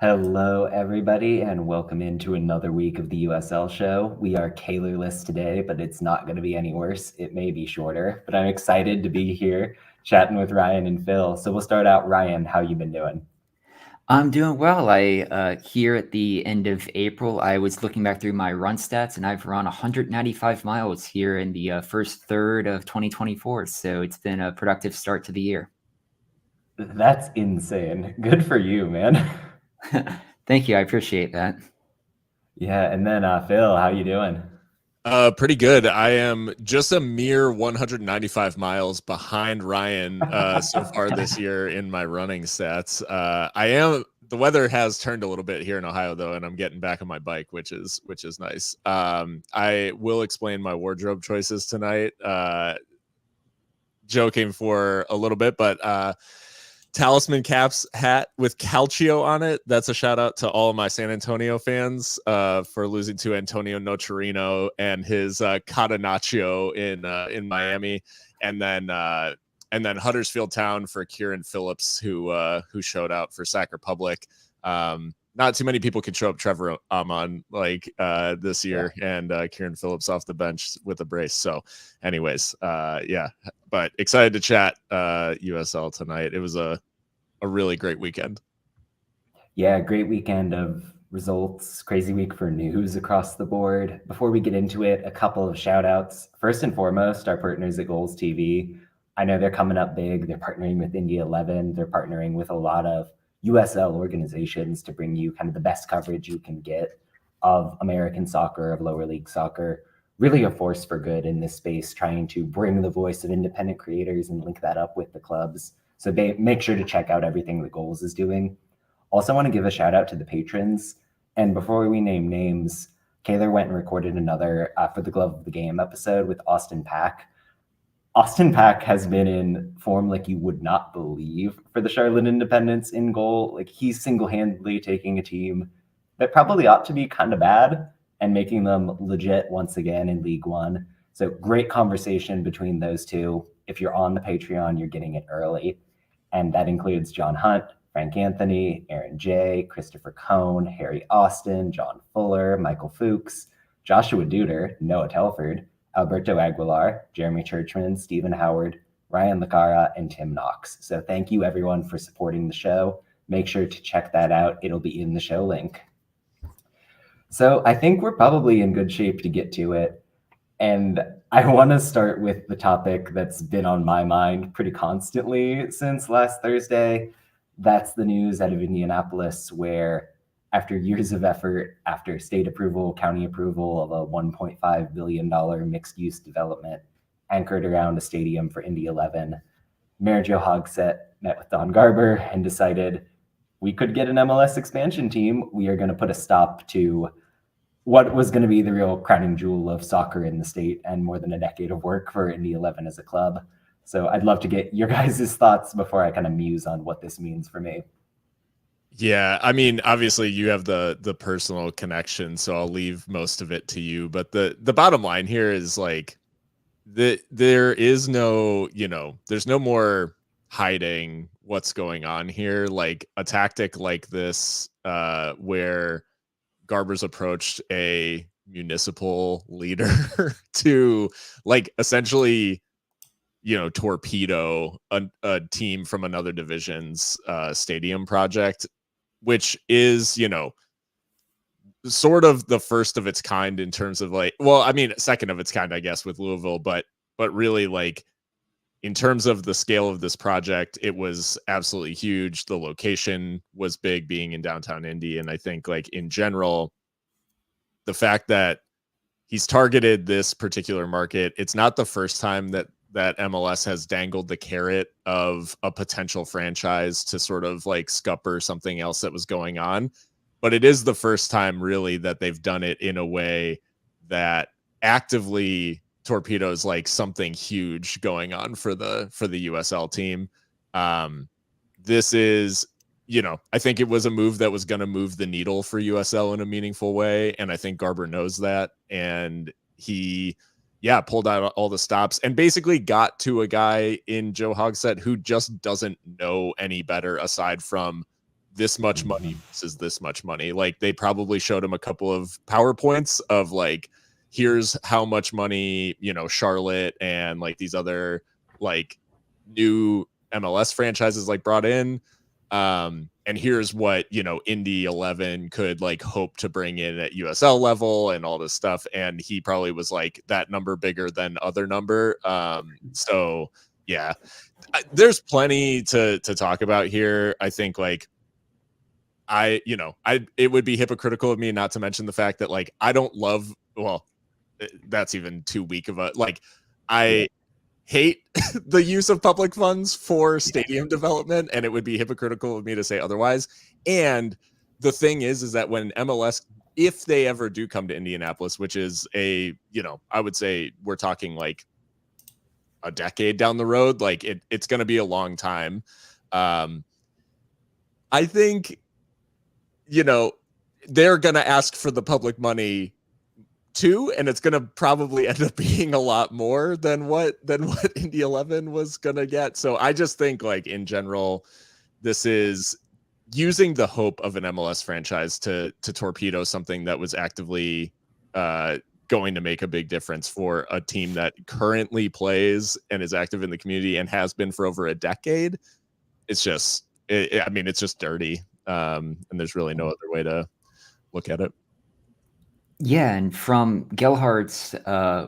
Hello, everybody, and welcome into another week of the USL show. We are Kalerless today, but it's not going to be any worse. It may be shorter, but I'm excited to be here chatting with Ryan and Phil. So we'll start out. Ryan, how you been doing? I'm doing well. I here at the end of April, I was looking back through my run stats, and I've run 195 miles here in the first third of 2024. So it's been a productive start to the year. That's insane. Good for you, man. Thank you. I appreciate that. Yeah, and then Phil, how you doing? Pretty good. I am just a mere 195 miles behind Ryan so far this year in my running stats. The weather has turned a little bit here in Ohio though, and I'm getting back on my bike, which is nice. I will explain my wardrobe choices tonight. Joking for a little bit, but Talisman Caps hat with Calcio on it. That's a shout out to all of my San Antonio fans for losing to Antonio Nocerino and his Catenaccio in Miami, and then Huddersfield Town for Kieran Phillips who showed out for Sac Republic. Not too many people can show up Trevor Amon this year, and Kieran Phillips off the bench with a brace. So anyways, but excited to chat USL tonight. It was a really great weekend. Yeah, great weekend of results, crazy week for news across the board. Before we get into it, a couple of shout outs. First and foremost, our partners at Goals TV. I know they're coming up big. They're partnering with Indy 11. They're partnering with a lot of USL organizations to bring you kind of the best coverage you can get of American soccer, of lower league soccer. Really a force for good in this space, trying to bring the voice of independent creators and link that up with the clubs. So make sure to check out everything that Goals is doing. Also want to give a shout out to the patrons. And before we name names, Kaylor went and recorded another For the Glove of the Game episode with Austin Pack. Austin Pack has been in form like you would not believe for the Charlotte Independents in goal. Like he's single-handedly taking a team that probably ought to be kind of bad and making them legit once again in League One. So great conversation between those two. If you're on the Patreon, you're getting it early. And that includes John Hunt, Frank Anthony, Aaron J., Christopher Cohn, Harry Austin, John Fuller, Michael Fuchs, Joshua Duder, Noah Telford, Alberto Aguilar, Jeremy Churchman, Stephen Howard, Ryan Lacara, and Tim Knox. So thank you everyone for supporting the show. Make sure to check that out. It'll be in the show link. So I think we're probably in good shape to get to it. And I want to start with the topic that's been on my mind pretty constantly since last Thursday. That's the news out of Indianapolis, where after years of effort, after state approval, county approval of a $1.5 billion mixed-use development anchored around a stadium for Indy 11, Mayor Joe Hogsett met with Don Garber and decided we could get an MLS expansion team. We are going to put a stop to what was going to be the real crowning jewel of soccer in the state and more than a decade of work for Indy 11 as a club. So I'd love to get your guys' thoughts before I kind of muse on what this means for me. Yeah, I mean, obviously you have the personal connection, so I'll leave most of it to you. But the bottom line here is like there is no, there's no more hiding what's going on here. Like a tactic like this, where Garber's approached a municipal leader to like essentially torpedo a team from another division's stadium project, which is sort of the first of its kind in terms of second of its kind, I guess, with Louisville, but really like in terms of the scale of this project, it was absolutely huge. The location was big, being in downtown Indy, and I think like in general, the fact that he's targeted this particular market, it's not the first time that MLS has dangled the carrot of a potential franchise to sort of like scupper something else that was going on. But it is the first time really that they've done it in a way that actively torpedoes like something huge going on for the USL team. This is, I think it was a move that was going to move the needle for USL in a meaningful way. And I think Garber knows that. And he, pulled out all the stops and basically got to a guy in Joe Hogsett who just doesn't know any better aside from this much money versus this much money. Like they probably showed him a couple of PowerPoints of like, here's how much money, you know, Charlotte and like these other like new MLS franchises like brought in. And here's what, you know, Indy 11 could like hope to bring in at USL level and all this stuff. And he probably was like that number bigger than other number. So yeah, there's plenty to talk about here. I think like, it would be hypocritical of me not to mention the fact that like I don't love, well, that's even too weak of a like I hate the use of public funds for stadium development, and it would be hypocritical of me to say otherwise. And the thing is that when MLS, if they ever do come to Indianapolis, which is I would say we're talking like a decade down the road, like it's going to be a long time. I think, you know, they're going to ask for the public money too, and it's going to probably end up being a lot more than what Indy 11 was going to get. So I just think like in general, this is using the hope of an MLS franchise to torpedo something that was actively going to make a big difference for a team that currently plays and is active in the community and has been for over a decade. It's just, it's just dirty. And there's really no other way to look at it. Yeah, and from Gelhardt's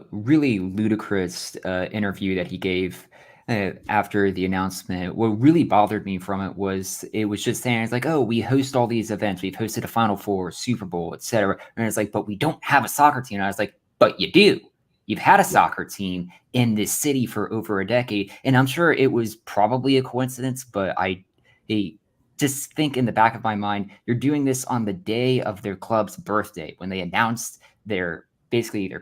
really ludicrous interview that he gave after the announcement, what really bothered me from it was just saying, it's like, oh, we host all these events. We've hosted a Final Four, Super Bowl, etc. And it's like, but we don't have a soccer team. And I was like, but you do. You've had a soccer team in this city for over a decade. And I'm sure it was probably a coincidence, but I just think in the back of my mind, you're doing this on the day of their club's birthday when they announced their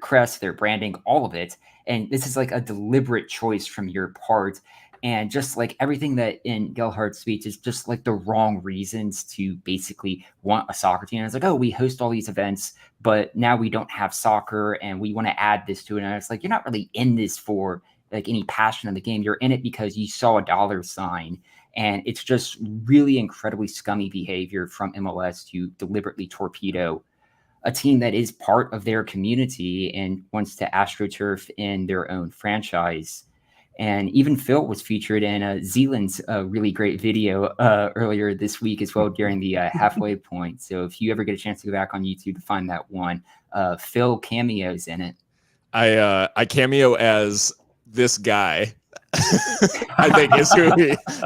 crest, their branding, all of it. And this is like a deliberate choice from your part. And just like everything that in Gelhardt's speech is just like the wrong reasons to basically want a soccer team. And it's like, oh, we host all these events, but now we don't have soccer and we want to add this to it. And it's like, you're not really in this for like any passion of the game. You're in it because you saw a dollar sign. And it's just really incredibly scummy behavior from MLS to deliberately torpedo a team that is part of their community and wants to AstroTurf in their own franchise. And even Phil was featured in Zealand's really great video earlier this week as well during the halfway point. So if you ever get a chance to go back on YouTube to find that one, Phil cameos in it. I cameo as this guy. I think is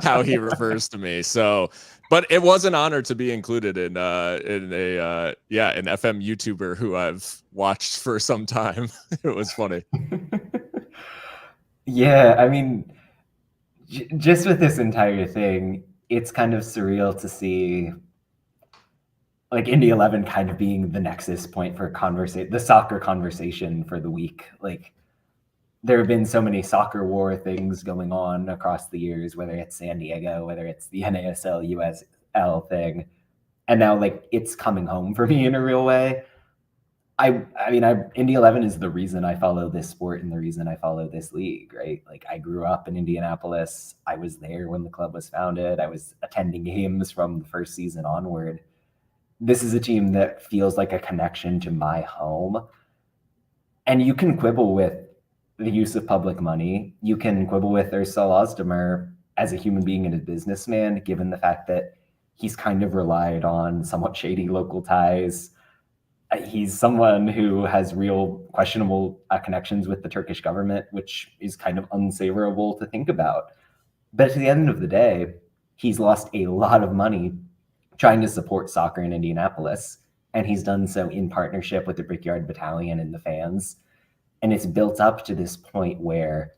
how he refers to me. So, but it was an honor to be included in an FM YouTuber who I've watched for some time. It was funny. Yeah, I mean, just with this entire thing, it's kind of surreal to see like Indy 11 kind of being the nexus point for the soccer conversation for the week. Like, there have been so many soccer war things going on across the years, whether it's San Diego, whether it's the NASL, USL thing. And now like it's coming home for me in a real way. Indy 11 is the reason I follow this sport and the reason I follow this league, right? Like I grew up in Indianapolis. I was there when the club was founded. I was attending games from the first season onward. This is a team that feels like a connection to my home. And you can quibble with the use of public money. You can quibble with Ursula Ozdemir as a human being and a businessman, given the fact that he's kind of relied on somewhat shady local ties. He's someone who has real questionable connections with the Turkish government, which is kind of unsavourable to think about. But at the end of the day, he's lost a lot of money trying to support soccer in Indianapolis, and he's done so in partnership with the Brickyard Battalion and the fans. And it's built up to this point where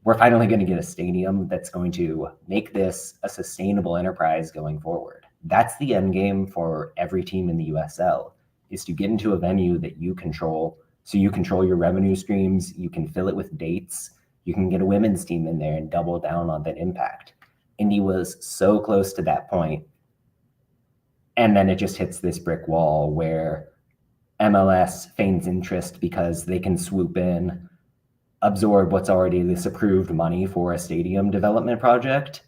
we're finally going to get a stadium that's going to make this a sustainable enterprise going forward. That's the end game for every team in the USL, is to get into a venue that you control. So you control your revenue streams, you can fill it with dates, you can get a women's team in there and double down on that impact. Indy was so close to that point. And then it just hits this brick wall where MLS feigns interest because they can swoop in, absorb what's already this approved money for a stadium development project,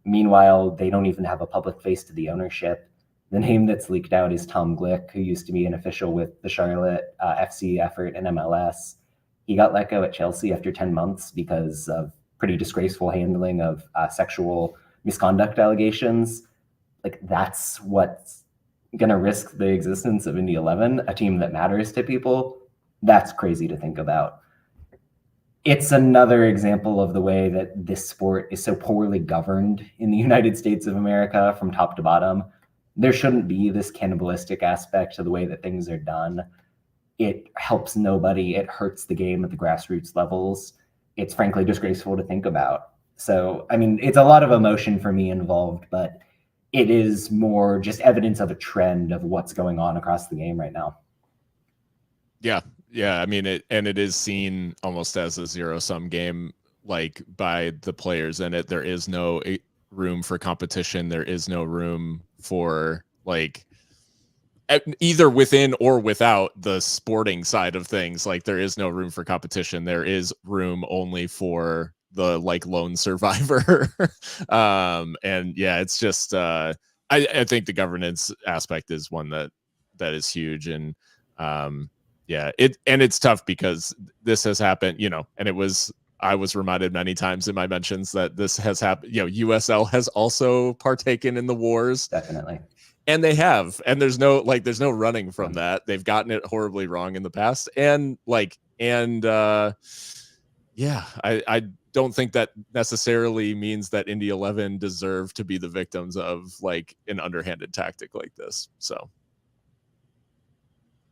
Meanwhile, they don't even have a public face to the ownership. The name that's leaked out is Tom Glick, who used to be an official with the Charlotte FC effort in MLS. He got let go at Chelsea after 10 months because of pretty disgraceful handling of sexual misconduct allegations. Like, that's what's going to risk the existence of Indy 11, a team that matters to people. That's crazy to think about. It's another example of the way that this sport is so poorly governed in the United States of America from top to bottom. There shouldn't be this cannibalistic aspect to the way that things are done. It helps nobody. It hurts the game at the grassroots levels. It's frankly disgraceful to think about. So, I mean, it's a lot of emotion for me involved, but it is more just evidence of a trend of what's going on across the game right now. Yeah. Yeah. I mean, it is seen almost as a zero-sum game, like, by the players in it. There is no room for competition. There is no room for, like, either within or without the sporting side of things. Like, there is no room for competition. There is room only for the, like, lone survivor. And yeah, it's just I think the governance aspect is one that is huge. And yeah, it's tough because this has happened, you know, and I was reminded many times in my mentions that this has happened. You know, USL has also partaken in the wars. Definitely. And they have, and there's no running from that. They've gotten it horribly wrong in the past. And yeah, I don't think that necessarily means that Indy 11 deserve to be the victims of, like, an underhanded tactic like this. So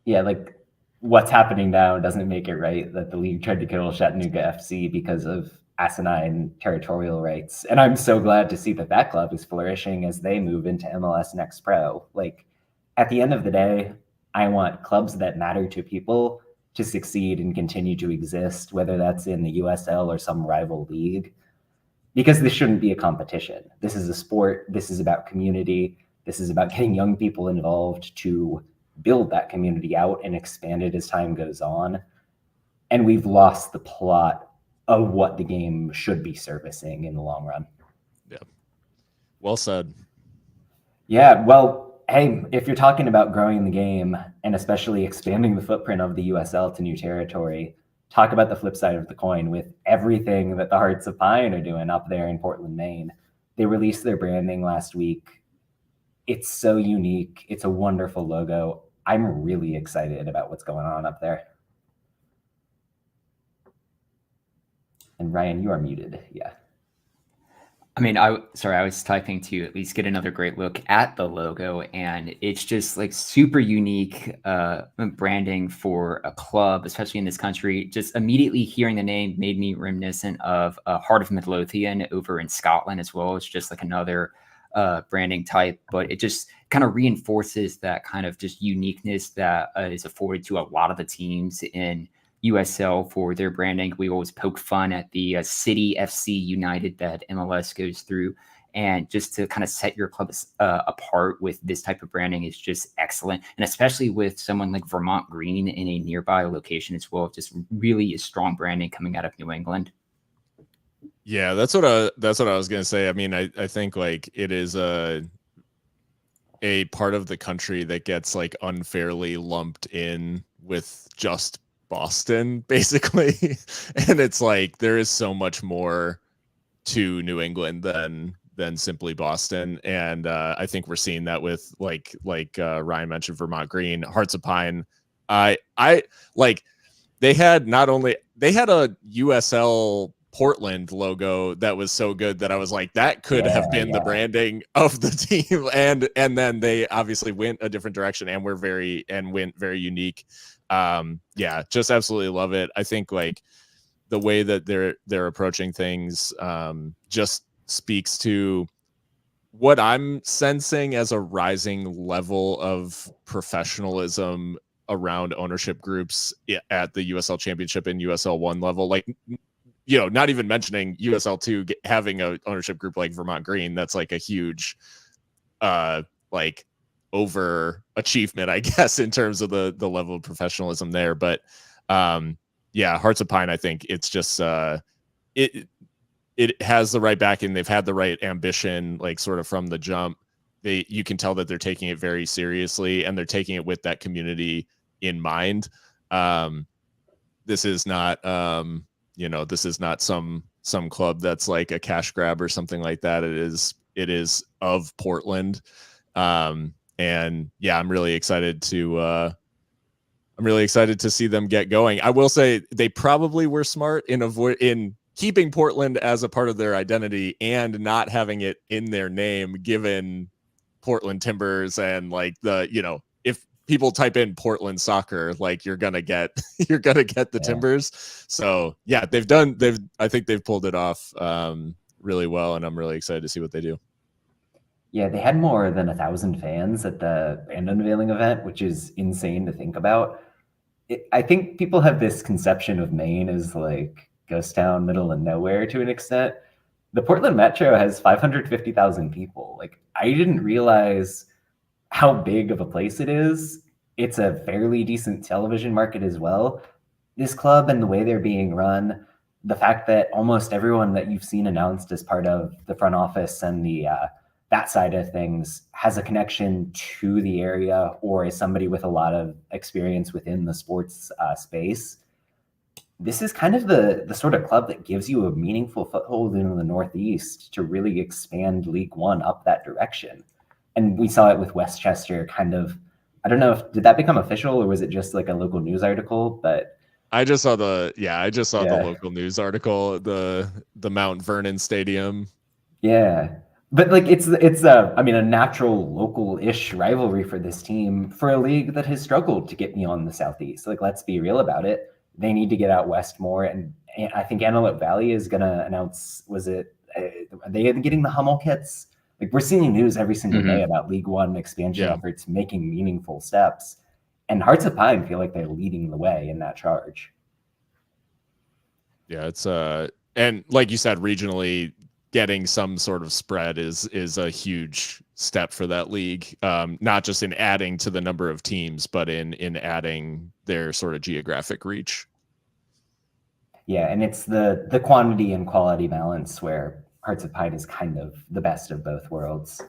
yeah, like, what's happening now doesn't make it right that the league tried to kill Chattanooga FC because of asinine territorial rights. And I'm so glad to see that club is flourishing as they move into MLS Next Pro. Like, at the end of the day, I want clubs that matter to people to succeed and continue to exist, whether that's in the USL or some rival league, because this shouldn't be a competition. This is a sport. This is about community. This is about getting young people involved to build that community out and expand it as time goes on. And we've lost the plot of what the game should be servicing in the long run. Yeah. Well said. Yeah, well, hey, if you're talking about growing the game and especially expanding the footprint of the USL to new territory, talk about the flip side of the coin with everything that the Hearts of Pine are doing up there in Portland, Maine. They released their branding last week. It's so unique. It's a wonderful logo. I'm really excited about what's going on up there. And Ryan, you are muted. Yeah. I mean, I was typing to at least get another great look at the logo, and it's just, like, super unique branding for a club, especially in this country. Just immediately hearing the name made me reminiscent of Heart of Midlothian over in Scotland as well. It's just like another branding type, but it just kind of reinforces that kind of just uniqueness that is afforded to a lot of the teams in USL for their branding. We always poke fun at the City FC United that MLS goes through, and just to kind of set your club apart with this type of branding is just excellent. And especially with someone like Vermont Green in a nearby location as well, just really is strong branding coming out of New England. Yeah, that's what I was gonna say. I mean, I think, like, it is a part of the country that gets, like, unfairly lumped in with just Boston, basically. And it's like there is so much more to New England than simply Boston. And I think we're seeing that with like Ryan mentioned, Vermont Green, Hearts of Pine. I like they had a USL Portland logo that was so good that I was like, that could have been the branding of the team. And then they obviously went a different direction and went very unique. Yeah, just absolutely love it. I think, like, the way that they're approaching things just speaks to what I'm sensing as a rising level of professionalism around ownership groups at the USL Championship and USL 1 level. Like, you know, not even mentioning USL 2 having a ownership group like Vermont Green. That's like a huge like overachievement, I guess, in terms of the level of professionalism there. But yeah, Hearts of Pine, I think it's just it has the right backing. They've had the right ambition, like sort of from the jump. You can tell that they're taking it very seriously, and they're taking it with that community in mind. This is not, this is not some club that's like a cash grab or something like that. It is of Portland. And yeah, I'm really excited to see them get going. I will say they probably were smart in keeping Portland as a part of their identity and not having it in their name, given Portland Timbers and like if people type in Portland soccer, like you're gonna get the Timbers. So yeah, I think they've pulled it off really well, and I'm really excited to see what they do. Yeah, they had more than 1,000 fans at the brand unveiling event, which is insane to think about. I think people have this conception of Maine as like ghost town, middle of nowhere to an extent. The Portland Metro has 550,000 people. Like, I didn't realize how big of a place it is. It's a fairly decent television market as well. This club and the way they're being run, the fact that almost everyone that you've seen announced as part of the front office and the that side of things has a connection to the area or is somebody with a lot of experience within the sports space. This is kind of the sort of club that gives you a meaningful foothold in the Northeast to really expand League One up that direction. And we saw it with Westchester kind of, I don't know did that become official or was it just like a local news article? But I just saw the local news article, the Mount Vernon Stadium. Yeah. But like it's a natural local-ish rivalry for this team for a league that has struggled to get beyond the Southeast. Like, let's be real about it. They need to get out west more, and I think Antelope Valley is going to announce. Are they getting the Hummel kits? Like, we're seeing news every single day about League One expansion efforts making meaningful steps, and Hearts of Pine feel like they're leading the way in that charge. Yeah, it's and like you said, regionally, getting some sort of spread is a huge step for that league, not just in adding to the number of teams, but in adding their sort of geographic reach. Yeah, and it's the quantity and quality balance where Hearts of Pine is kind of the best of both worlds.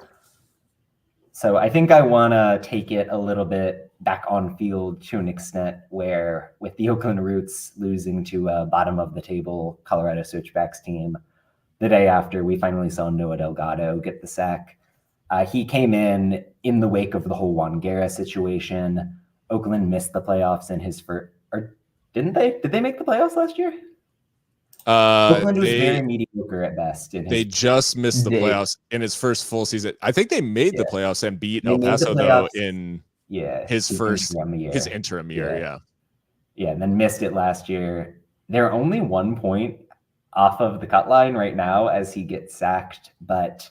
So I think I want to take it a little bit back on field to an extent where with the Oakland Roots losing to a bottom of the table Colorado Switchbacks team, the day after, we finally saw Noah Delgado get the sack. He came in the wake of the whole Juan Guerra situation. Oakland missed the playoffs in his first, or didn't they? Did they make the playoffs last year? Oakland was very mediocre at best. They just missed the playoffs in his first full season. I think they made the playoffs and beat El Paso though in his interim year. Yeah, and then missed it last year. They're only 1 point off of the cut line right now as he gets sacked, but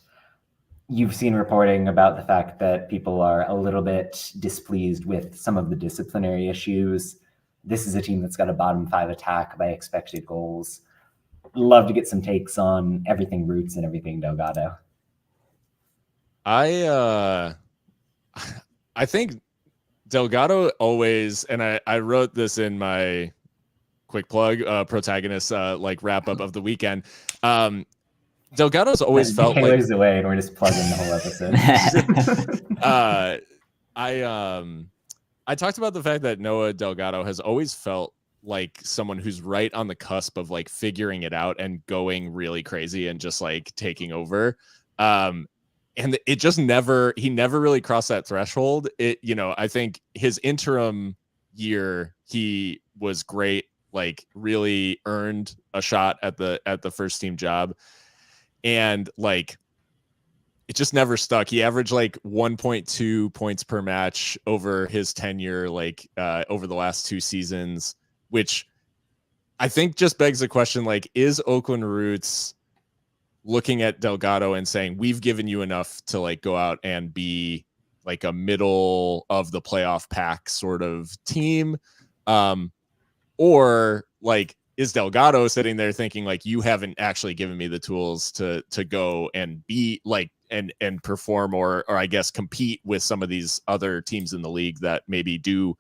you've seen reporting about the fact that people are a little bit displeased with some of the disciplinary issues. This is a team that's got a bottom 5 attack by expected goals. Love to get some takes on everything Roots and everything Delgado. I think Delgado always, and I wrote this in my quick plug protagonist like wrap up of the weekend. Delgado's always felt like away and we're just plugging the whole episode. I talked about the fact that Noah Delgado has always felt like someone who's right on the cusp of like figuring it out and going really crazy and just like taking over. And it just he never really crossed that threshold. I think his interim year, he was great. Like really earned a shot at the first team job, and like it just never stuck. He averaged like 1.2 points per match over his tenure, like over the last 2 seasons, which I think just begs the question: like, is Oakland Roots looking at Delgado and saying, we've given you enough to like go out and be like a middle of the playoff pack sort of team? Or like, is Delgado sitting there thinking like, you haven't actually given me the tools to go and be like, and perform or I guess compete with some of these other teams in the league that maybe do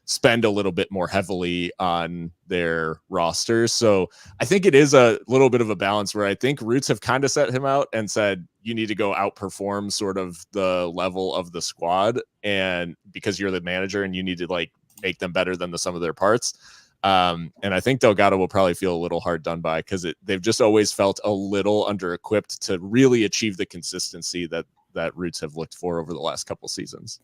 spend a little bit more heavily on their rosters. So I think it is a little bit of a balance where I think Roots have kind of set him out and said, you need to go outperform sort of the level of the squad, and because you're the manager and you need to like make them better than the sum of their parts. And I think Delgado will probably feel a little hard done by, because they've just always felt a little under-equipped to really achieve the consistency that Roots have looked for over the last couple seasons.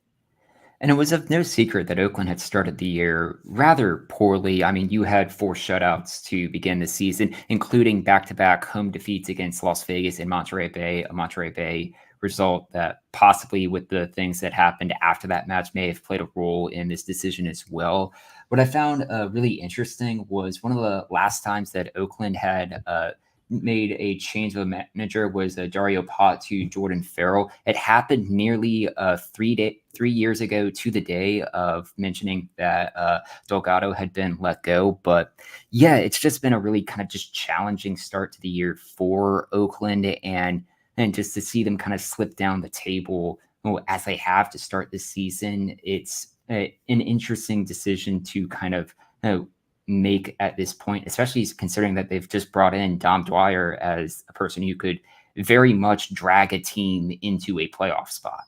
And it was of no secret that Oakland had started the year rather poorly. I mean, you had 4 shutouts to begin the season, including back-to-back home defeats against Las Vegas and Monterey Bay, a Monterey Bay result that possibly, with the things that happened after that match, may have played a role in this decision as well. What I found really interesting was one of the last times that Oakland had made a change of a manager was Dario Pott to Jordan Farrell. It happened nearly 3 years ago to the day of mentioning that Delgado had been let go. But yeah, it's just been a really kind of just challenging start to the year for Oakland, and just to see them kind of slip down the table as they have to start the season. It's an interesting decision to kind of make at this point, especially considering that they've just brought in Dom Dwyer as a person who could very much drag a team into a playoff spot.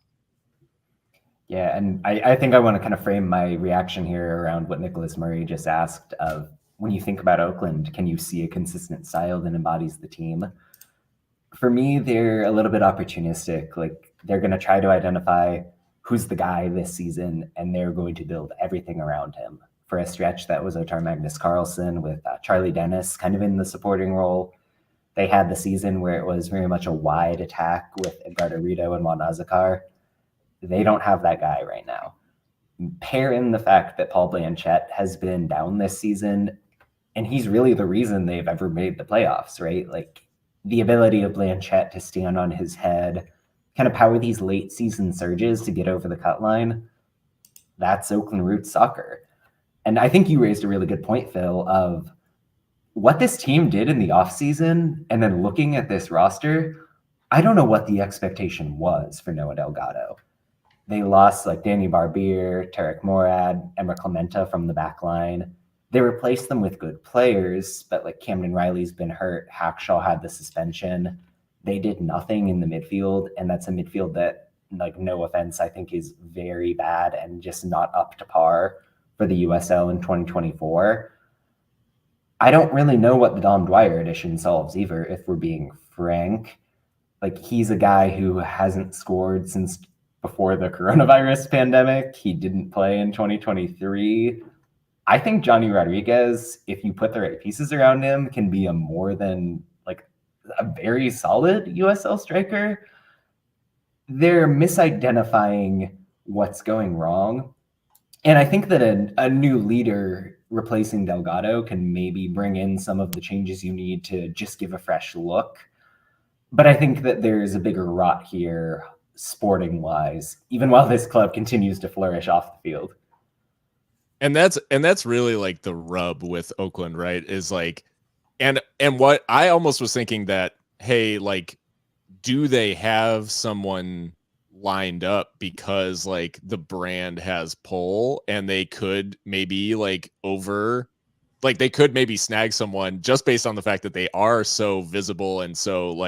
Yeah, and I think I want to kind of frame my reaction here around what Nicholas Murray just asked of, when you think about Oakland, can you see a consistent style that embodies the team? For me, they're a little bit opportunistic. Like, they're going to try to identify who's the guy this season, and they're going to build everything around him. For a stretch, that was Otar Magnus Carlson with Charlie Dennis kind of in the supporting role. They had the season where it was very much a wide attack with Edgardo Rito and Juan Azakar. They don't have that guy right now. Pair in the fact that Paul Blanchette has been down this season, and he's really the reason they've ever made the playoffs, right? Like, the ability of Blanchette to stand on his head, kind of power these late season surges to get over the cut line, that's Oakland Roots soccer. And I think you raised a really good point, Phil, of what this team did in the offseason, and then looking at this roster, I don't know what the expectation was for Noah Delgado. They lost like Danny Barbier, Tarek Morad, Emma Clementa from the back line. They replaced them with good players, but like Camden Riley's been hurt. Hackshaw had the suspension. They did nothing in the midfield, and that's a midfield that, like, no offense, I think is very bad and just not up to par for the USL in 2024. I don't really know what the Dom Dwyer addition solves either, if we're being frank. Like, he's a guy who hasn't scored since before the coronavirus pandemic. He didn't play in 2023. I think Johnny Rodriguez, if you put the right pieces around him, can be a more than like a very solid USL striker. They're misidentifying what's going wrong. And I think that a new leader replacing Delgado can maybe bring in some of the changes you need to just give a fresh look. But I think that there's a bigger rot here, sporting wise, even while this club continues to flourish off the field. And that's really like the rub with Oakland, right? Is like, and what I almost was thinking that, hey, like, do they have someone lined up because like the brand has pull, and they could maybe they could maybe snag someone just based on the fact that they are so visible and so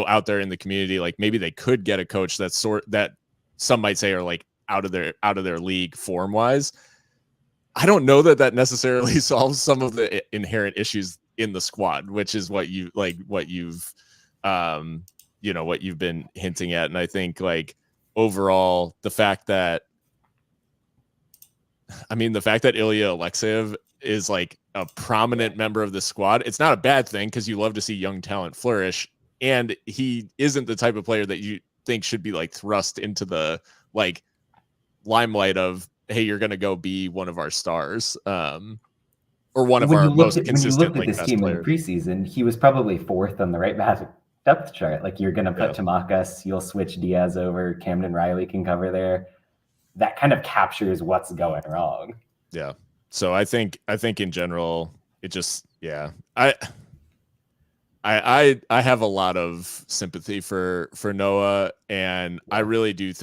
out there in the community. Like, maybe they could get a coach that some might say are like out of their league form wise. I don't know that necessarily solves some of the inherent issues in the squad, which is what you've been hinting at. And I think, like, overall, the fact that Ilya Alexeyev is like a prominent member of the squad, it's not a bad thing, because you love to see young talent flourish. And he isn't the type of player that you think should be like thrust into the like limelight of, hey, you're going to go be one of our stars, or one of our most consistent when you looked at this best team players. In the preseason, he was probably fourth on the right back depth chart. Like, you're going to put Tamakas, you'll switch Diaz over, Camden Riley can cover there. That kind of captures what's going wrong. Yeah. So I think in general, it just, I I have a lot of sympathy for Noah, and I really do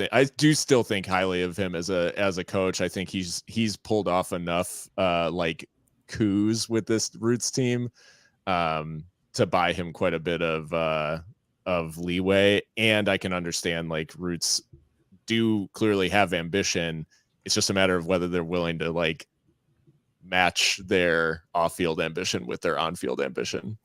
still think highly of him as a coach. I think he's pulled off enough like coups with this Roots team to buy him quite a bit of leeway, and I can understand like Roots do clearly have ambition. It's just a matter of whether they're willing to like match their off-field ambition with their on-field ambition.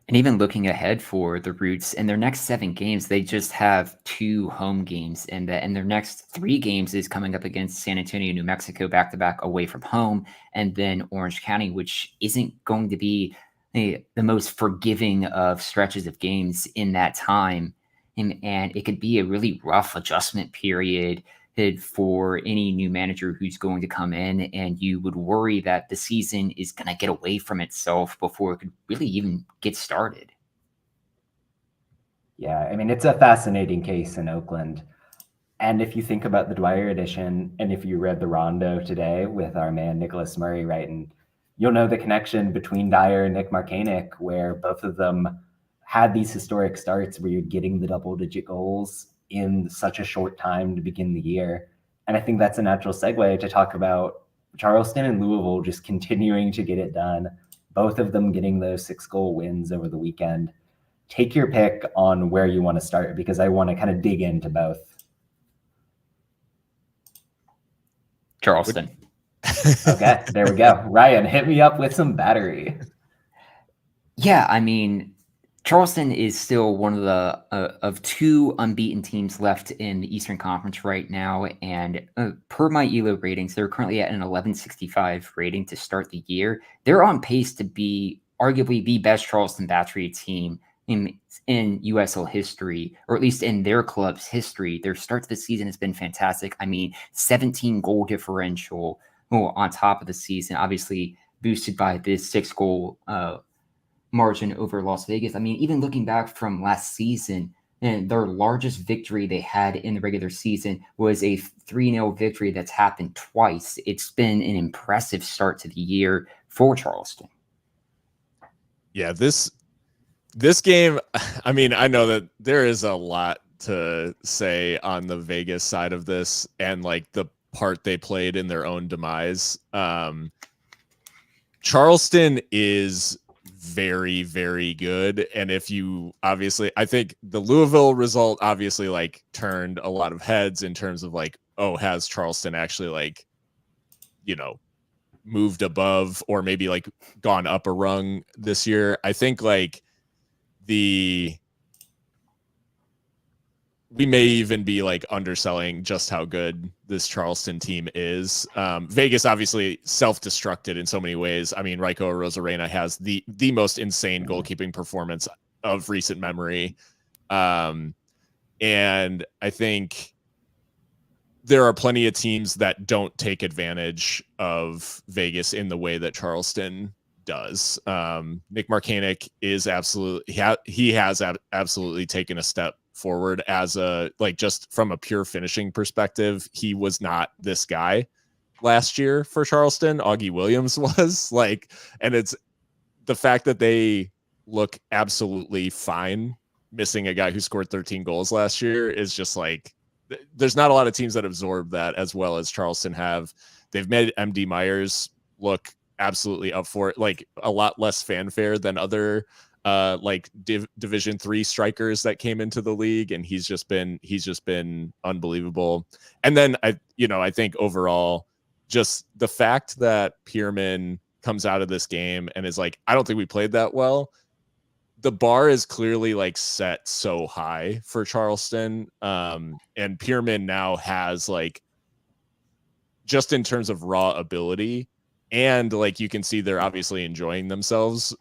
And even looking ahead for the Roots, in their next 7 games, they just have 2 home games, and their next 3 games is coming up against San Antonio, New Mexico, back-to-back away from home, and then Orange County, which isn't going to be the most forgiving of stretches of games in that time. And it could be a really rough adjustment period for any new manager who's going to come in, and you would worry that the season is going to get away from itself before it could really even get started. Yeah, I mean, it's a fascinating case in Oakland. And if you think about the Dwyer edition, and if you read the Rondo today with our man Nicholas Murray writing, you'll know the connection between Dyer and Nick Markanic, where both of them had these historic starts where you're getting the double-digit goals in such a short time to begin the year. And I think that's a natural segue to talk about Charleston and Louisville just continuing to get it done, both of them getting those 6-goal wins over the weekend. Take your pick on where you want to start, because I want to kind of dig into both. Charleston. Okay, there we go. Ryan, hit me up with some battery. Yeah, I mean, Charleston is still one of the of 2 unbeaten teams left in the Eastern Conference right now, and per my ELO ratings, they're currently at an 1165 rating to start the year. They're on pace to be arguably the best Charleston Battery team in USL history, or at least in their club's history. Their start to the season has been fantastic. I mean, 17 goal differential on top of the season, obviously boosted by this 6-goal margin over Las Vegas. I mean, even looking back from last season, and their largest victory they had in the regular season was a 3-0 victory that's happened twice. It's been an impressive start to the year for Charleston. Yeah, this game, I mean, I know that there is a lot to say on the Vegas side of this and like the part they played in their own demise. Charleston is very, very good. And if you obviously, I think the Louisville result obviously like turned a lot of heads in terms of like, oh, has Charleston actually like, you know, moved above or maybe like gone up a rung this year? I think like we may even be like underselling just how good this Charleston team is. Vegas obviously self-destructed in so many ways. I mean, Raiko Rosarena has the most insane goalkeeping performance of recent memory. And I think there are plenty of teams that don't take advantage of Vegas in the way that Charleston does. Nick Markanic is absolutely, he has absolutely taken a step forward as a, like, just from a pure finishing perspective. He was not this guy last year for Charleston. Augie Williams was like, and it's the fact that they look absolutely fine missing a guy who scored 13 goals last year is just like, there's not a lot of teams that absorb that as well as Charleston have. They've made MD Myers look absolutely up for it, like a lot less fanfare than other like Division III strikers that came into the league, and he's just been unbelievable. And then I think overall, just the fact that Pierman comes out of this game and is like, I don't think we played that well. The bar is clearly like set so high for Charleston. And Pierman now has, like, just in terms of raw ability, and like you can see they're obviously enjoying themselves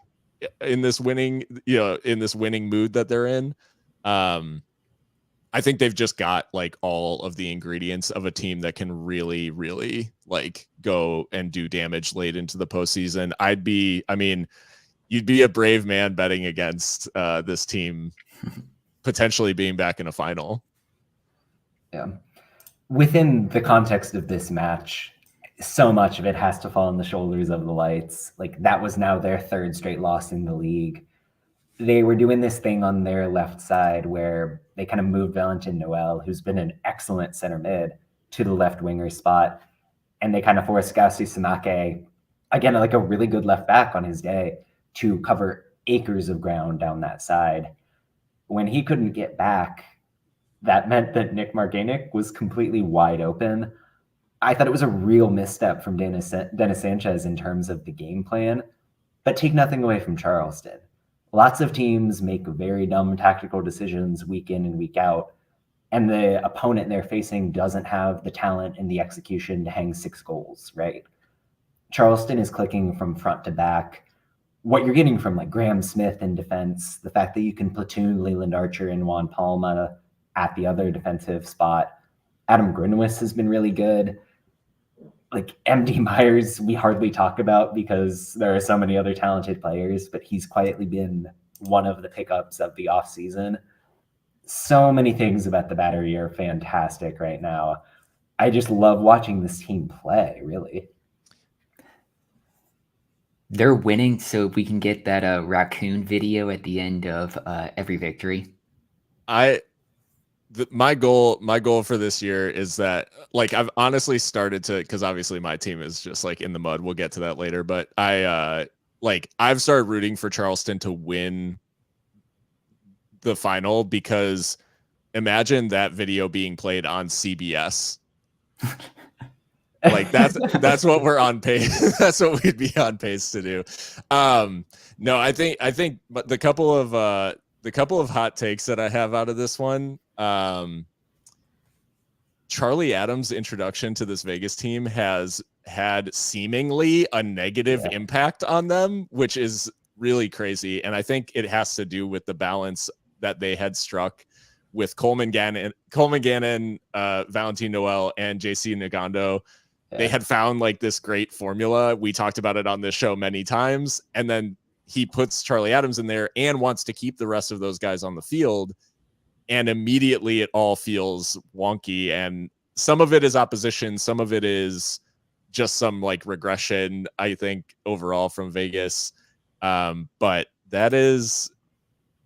in this winning, in this winning mood that they're in. I think they've just got like all of the ingredients of a team that can really, really like go and do damage late into the postseason. You'd be a brave man betting against this team potentially being back in a final. Yeah. Within the context of this match, so much of it has to fall on the shoulders of the Lights. Like, that was now their third straight loss in the league. they were doing this thing on their left side where they kind of moved Valentin Noel, who's been an excellent center mid, to the left winger spot. And they kind of forced Gassi Samake, again, like a really good left back on his day, to cover acres of ground down that side. When he couldn't get back, that meant that Nick Marganik was completely wide open. I thought it was a real misstep from Dennis Sanchez in terms of the game plan, but take nothing away from Charleston. Lots of teams make very dumb tactical decisions week in and week out, and the opponent they're facing doesn't have the talent and the execution to hang 6 goals, right? Charleston is clicking from front to back. What you're getting from like Graham Smith in defense, the fact that you can platoon Leland Archer and Juan Palma at the other defensive spot. Adam Grinwis has been really good. Like MD Myers, we hardly talk about because there are so many other talented players, but he's quietly been one of the pickups of the offseason. So many things about the Battery are fantastic right now. I just love watching this team play, really. They're winning, so we can get that raccoon video at the end of every victory. My goal for this year is that, like, I've honestly started to, because obviously my team is just like in the mud. We'll get to that later, but I've started rooting for Charleston to win the final, because imagine that video being played on CBS. Like that's what we're on pace. That's what we'd be on pace to do. No, I think, but the couple of hot takes that I have out of this one. Charlie Adams' introduction to this Vegas team has had seemingly a negative impact on them, which is really crazy. And I think it has to do with the balance that they had struck with Coleman Gannon, Valentin Noel, and JC Nagando. Yeah. They had found like this great formula. We talked about it on this show many times. And then he puts Charlie Adams in there and wants to keep the rest of those guys on the field. And immediately it all feels wonky. And some of it is opposition. Some of it is just some like regression, I think, overall from Vegas. But that is,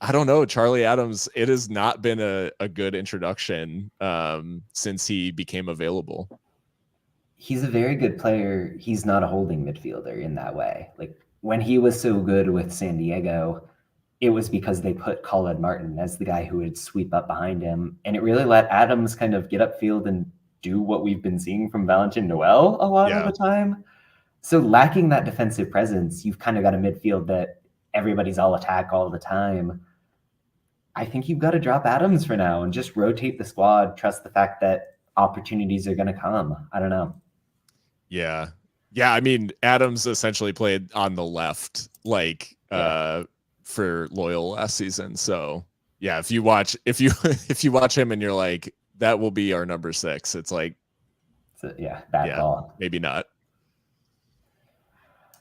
I don't know, Charlie Adams, it has not been a good introduction since he became available. He's a very good player. He's not a holding midfielder in that way. Like when he was so good with San Diego, it was because they put Colin Martin as the guy who would sweep up behind him. And it really let Adams kind of get upfield and do what we've been seeing from Valentin Noel a lot of the time. So lacking that defensive presence, you've kind of got a midfield that everybody's all attack all the time. I think you've got to drop Adams for now and just rotate the squad. Trust the fact that opportunities are going to come. I don't know. Yeah. I mean, Adams essentially played on the left, like for Loyal last season. So yeah, if you watch him and you're like, that will be our number 6, it's like, bad call. Maybe not.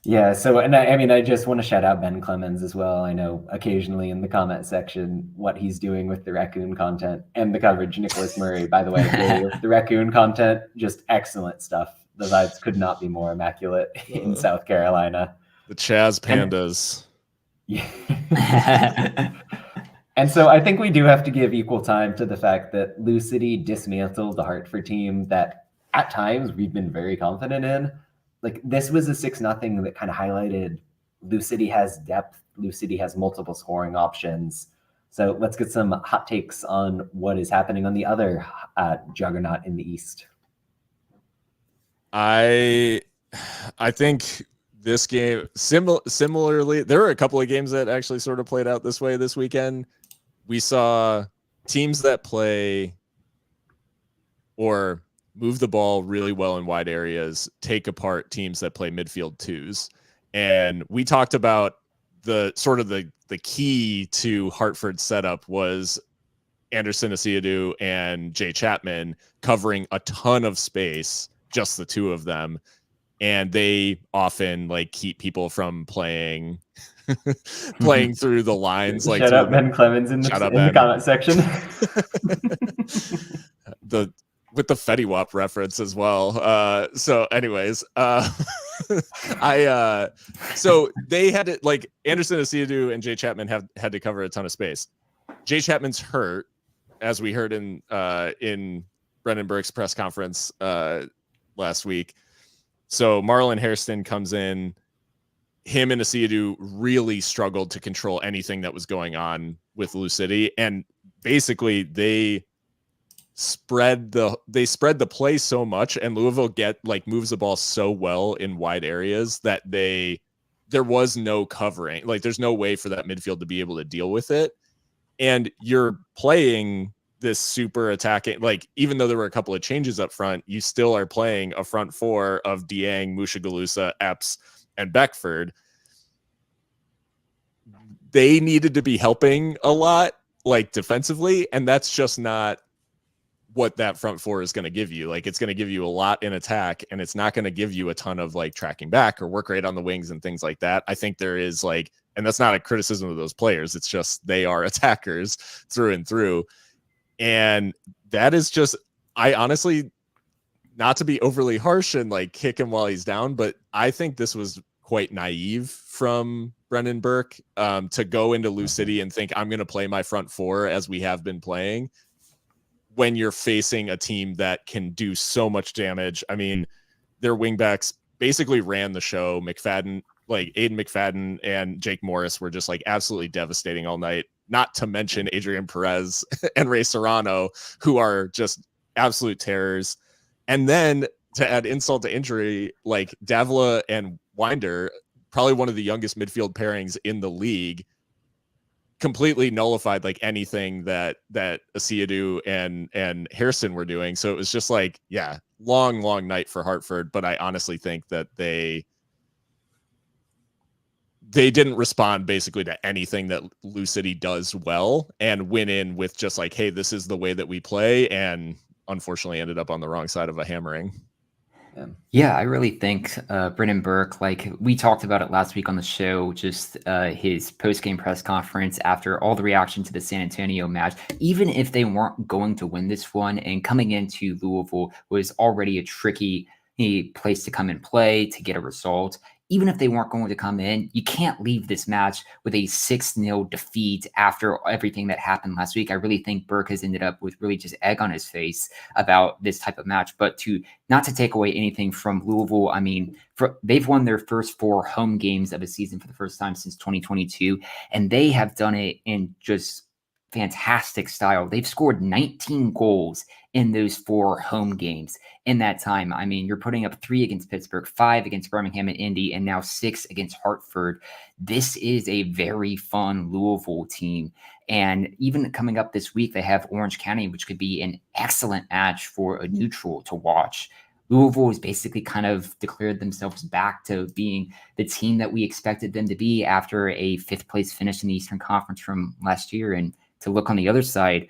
Yeah. So, and I just want to shout out Ben Clemens as well. I know occasionally in the comment section what he's doing with the raccoon content and the coverage. Nicholas Murray, by the way, the raccoon content, just excellent stuff. The vibes could not be more immaculate in South Carolina. The Chaz Pandas. And so I think we do have to give equal time to the fact that Lou City dismantled the Hartford team that at times we've been very confident in. Like this was a 6-0 that kind of highlighted Lou City has depth. Lou City has multiple scoring options. So let's get some hot takes on what is happening on the other juggernaut in the East. I think this game similarly, there were a couple of games that actually sort of played out this way this weekend. We saw teams that play or move the ball really well in wide areas take apart teams that play midfield twos. And we talked about the key to Hartford's setup was Anderson Asiadu and Jay Chapman covering a ton of space, just the two of them. And they often like keep people from playing through the lines. Like shout out Ben Clemens in the comment section. With the Fetty Wap reference as well. So anyways, So they had to, like, Anderson Asiadu and Jay Chapman had to cover a ton of space. Jay Chapman's hurt, as we heard in Brendan Burke's press conference last week. So Marlon Hairston comes in. Him and Asiadu really struggled to control anything that was going on with Lou City, and basically they spread the play so much, and Louisville moves the ball so well in wide areas that there was no covering. Like, there's no way for that midfield to be able to deal with it. And you're playing this super attacking, like, even though there were a couple of changes up front, you still are playing a front four of Dieng, Mushagalusa, Epps, and Beckford. They needed to be helping a lot, like, defensively, and that's just not what that front four is going to give you. Like, it's going to give you a lot in attack, and it's not going to give you a ton of, like, tracking back or work rate on the wings and things like that. I think there is, like, and that's not a criticism of those players. It's just they are attackers through and through. And that is just, I honestly, not to be overly harsh and, like, kick him while he's down, but I think this was quite naive from Brendan Burke to go into Lou City and think, I'm going to play my front four as we have been playing, when you're facing a team that can do so much damage. I mean, their wingbacks basically ran the show. McFadden, like Aiden McFadden and Jake Morris, were just, like, absolutely devastating all night. Not to mention Adrian Perez and Ray Serrano, who are just absolute terrors. And then to add insult to injury, like, Davila and Winder, probably one of the youngest midfield pairings in the league, completely nullified, like, anything that Asiadu and Hairston were doing. So it was just, like, yeah, long night for Hartford. But I honestly think that they didn't respond basically to anything that Lou City does well, and went in with just, like, hey, this is the way that we play, and unfortunately ended up on the wrong side of a hammering. Yeah, I really think Brendan Burke, like we talked about it last week on the show, just his post-game press conference after all the reaction to the San Antonio match, even if they weren't going to win this one, and coming into Louisville was already a tricky place to come and play to get a result. Even if they weren't going to come in, you can't leave this match with a 6-0 defeat after everything that happened last week. I really think Burke has ended up with really just egg on his face about this type of match. But not to take away anything from Louisville, I mean, they've won their first 4 home games of a season for the first time since 2022, and they have done it in just fantastic style. They've scored 19 goals in those 4 home games in that time. I mean, you're putting up 3 against Pittsburgh, 5 against Birmingham and Indy, and now 6 against Hartford. This is a very fun Louisville team. And even coming up this week, they have Orange County, which could be an excellent match for a neutral to watch. Louisville has basically kind of declared themselves back to being the team that we expected them to be after a 5th place finish in the Eastern Conference from last year. And to look on the other side,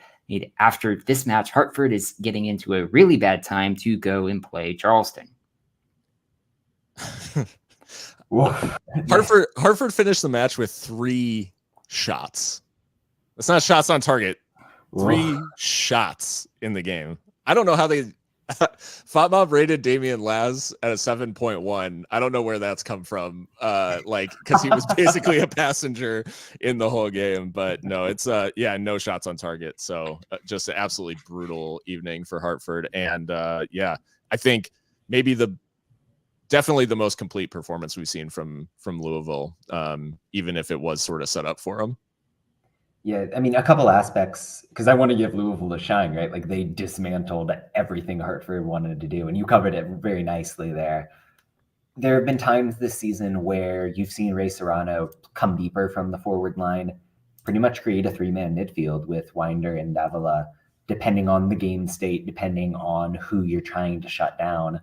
after this match, Hartford is getting into a really bad time to go and play Charleston. Hartford finished the match with 3 shots. That's not shots on target. 3 shots in the game. I don't know how they FotMob rated Damian Laz at a 7.1. I don't know where that's come from. Because he was basically a passenger in the whole game. But no, it's no shots on target. So just an absolutely brutal evening for Hartford. And I think maybe definitely the most complete performance we've seen from Louisville, even if it was sort of set up for them. Yeah, I mean, a couple aspects, because I want to give Louisville a shine, right? Like, they dismantled everything Hartford wanted to do, and you covered it very nicely there. There have been times this season where you've seen Ray Serrano come deeper from the forward line, pretty much create a 3-man midfield with Winder and Davila, depending on the game state, depending on who you're trying to shut down.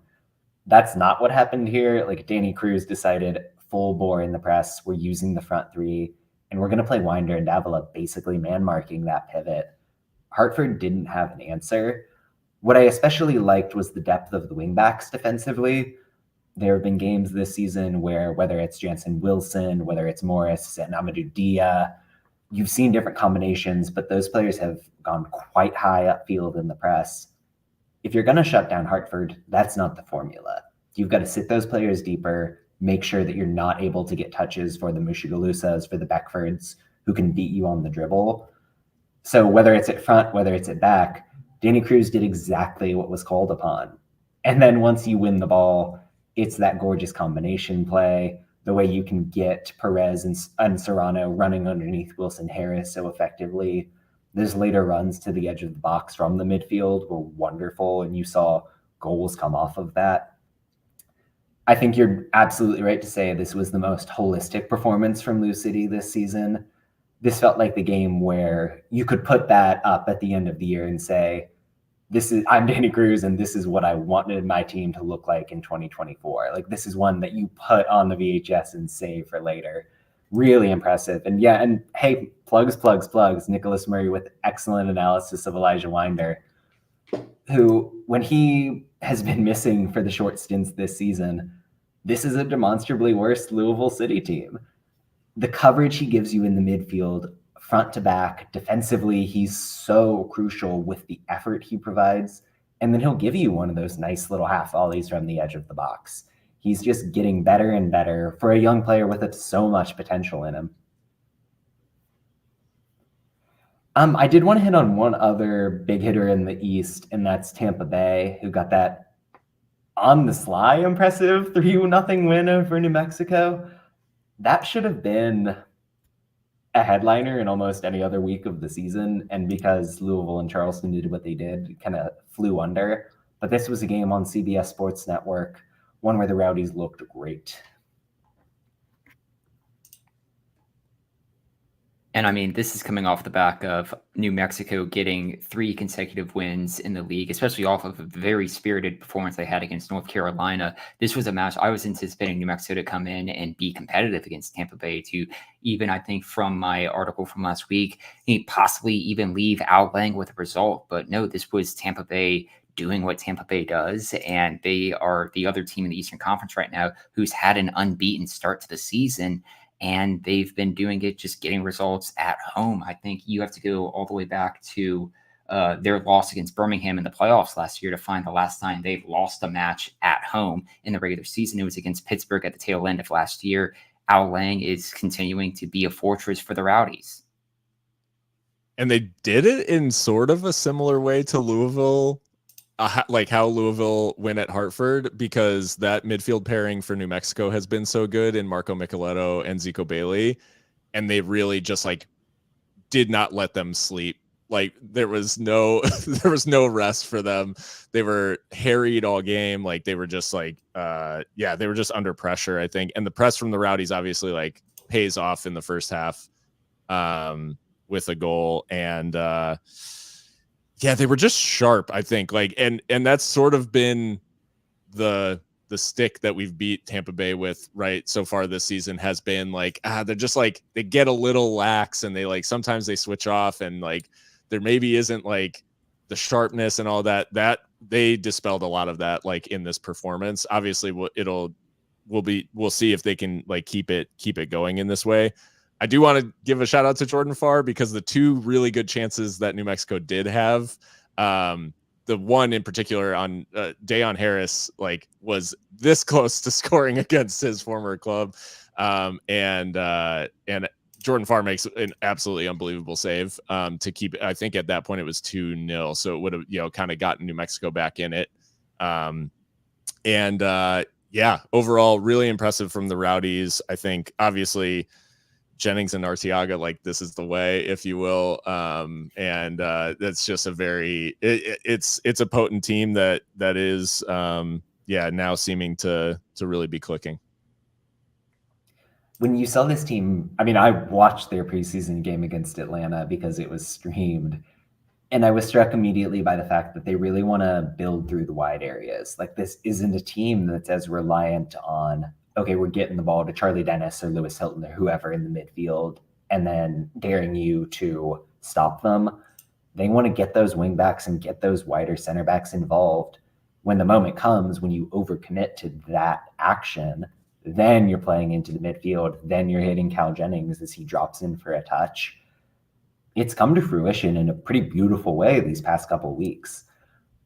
That's not what happened here. Like, Danny Cruz decided full bore in the press, we're using the front 3, and we're going to play Winder and Davila basically man-marking that pivot. Hartford didn't have an answer. What I especially liked was the depth of the wingbacks defensively. There have been games this season where, whether it's Jansen Wilson, whether it's Morris and Amadou Dia, you've seen different combinations, but those players have gone quite high upfield in the press. If you're going to shut down Hartford, that's not the formula. You've got to sit those players deeper, make sure that you're not able to get touches for the Mushigaloosas, for the Beckfords, who can beat you on the dribble. So whether it's at front, whether it's at back, Danny Cruz did exactly what was called upon. And then once you win the ball, it's that gorgeous combination play, the way you can get Perez and Serrano running underneath Wilson Harris so effectively. Those later runs to the edge of the box from the midfield were wonderful, and you saw goals come off of that. I think you're absolutely right to say this was the most holistic performance from Lou City this season. This felt like the game where you could put that up at the end of the year and say, I'm Danny Cruz, and this is what I wanted my team to look like in 2024. Like, this is one that you put on the VHS and save for later. Really impressive. And yeah, and hey, plugs. Nicholas Murray with excellent analysis of Elijah Winder, who, when he has been missing for the short stints this season, this is a demonstrably worse Louisville City team. The coverage he gives you in the midfield, front to back, defensively, he's so crucial with the effort he provides. And then he'll give you one of those nice little half volleys from the edge of the box. He's just getting better and better for a young player with so much potential in him. I did want to hit on one other big hitter in the East, and that's Tampa Bay, who got that on the sly impressive 3-0 win over New Mexico. That should have been a headliner in almost any other week of the season, and because Louisville and Charleston did what they did, it kind of flew under. But this was a game on CBS Sports Network, one where the Rowdies looked great. And I mean, this is coming off the back of New Mexico getting 3 consecutive wins in the league, especially off of a very spirited performance they had against North Carolina. This was a match I was anticipating New Mexico to come in and be competitive against Tampa Bay, to even, I think, from my article from last week, possibly even leave Outland with a result. But no, this was Tampa Bay doing what Tampa Bay does, and they are the other team in the Eastern Conference right now who's had an unbeaten start to the season. And they've been doing it, just getting results at home. I think you have to go all the way back to their loss against Birmingham in the playoffs last year to find the last time they've lost a match at home in the regular season. It was against Pittsburgh at the tail end of last year. Al Lang is continuing to be a fortress for the Rowdies. And they did it in sort of a similar way to Louisville, like how Louisville went at Hartford, because that midfield pairing for New Mexico has been so good in Marco Micheletto and Zico Bailey, and they really just like did not let them sleep. Like there was no rest for them. They were harried all game. Like they were just like they were just under pressure, I think. And the press from the Rowdies obviously like pays off in the first half with a goal. And they were just sharp, I think. Like, and that's sort of been the stick that we've beat Tampa Bay with right so far this season, has been like, they're just like, they get a little lax, and they like, sometimes they switch off, and like, there maybe isn't like the sharpness and all that they dispelled a lot of that, like in this performance. Obviously we'll see if they can like keep it going in this way. I do want to give a shout out to Jordan Farr, because the 2 really good chances that New Mexico did have, the one in particular on Dayon Harris, like was this close to scoring against his former club. And Jordan Farr makes an absolutely unbelievable save to keep it. I think at that point it was 2-0. So it would have, kind of gotten New Mexico back in it. Overall really impressive from the Rowdies. I think obviously Jennings and Arteaga, like this is the way, if you will. That's just a very, it's a potent team that is, now seeming to really be clicking. When you saw this team, I mean, I watched their preseason game against Atlanta because it was streamed, and I was struck immediately by the fact that they really want to build through the wide areas. Like, this isn't a team that's as reliant on, okay, we're getting the ball to Charlie Dennis or Lewis Hilton or whoever in the midfield and then daring you to stop them. They want to get those wing backs and get those wider center backs involved. When the moment comes, when you overcommit to that action, then you're playing into the midfield. Then you're hitting Cal Jennings as he drops in for a touch. It's come to fruition in a pretty beautiful way these past couple of weeks.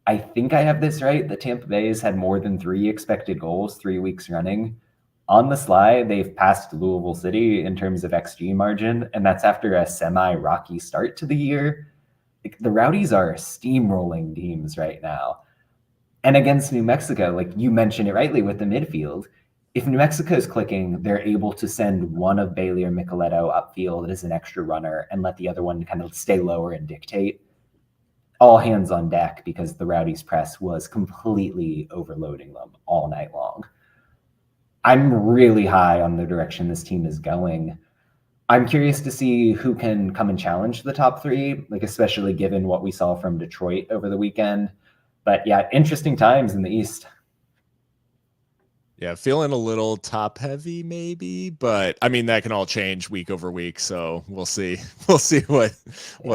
I think I have this right, that Tampa Bay has had more than 3 expected goals 3 weeks running. On the slide, they've passed Louisville City in terms of XG margin, and that's after a semi-rocky start to the year. The Rowdies are steamrolling teams right now. And against New Mexico, like you mentioned it rightly with the midfield, if New Mexico's clicking, they're able to send one of Bailey or Micheletto upfield as an extra runner and let the other one kind of stay lower and dictate. All hands on deck because the Rowdies press was completely overloading them all night long. I'm really high on the direction this team is going. I'm curious to see who can come and challenge the top 3, like especially given what we saw from Detroit over the weekend. But yeah, interesting times in the East. Yeah, feeling a little top heavy maybe, but I mean that can all change week over week, so we'll see. We'll see what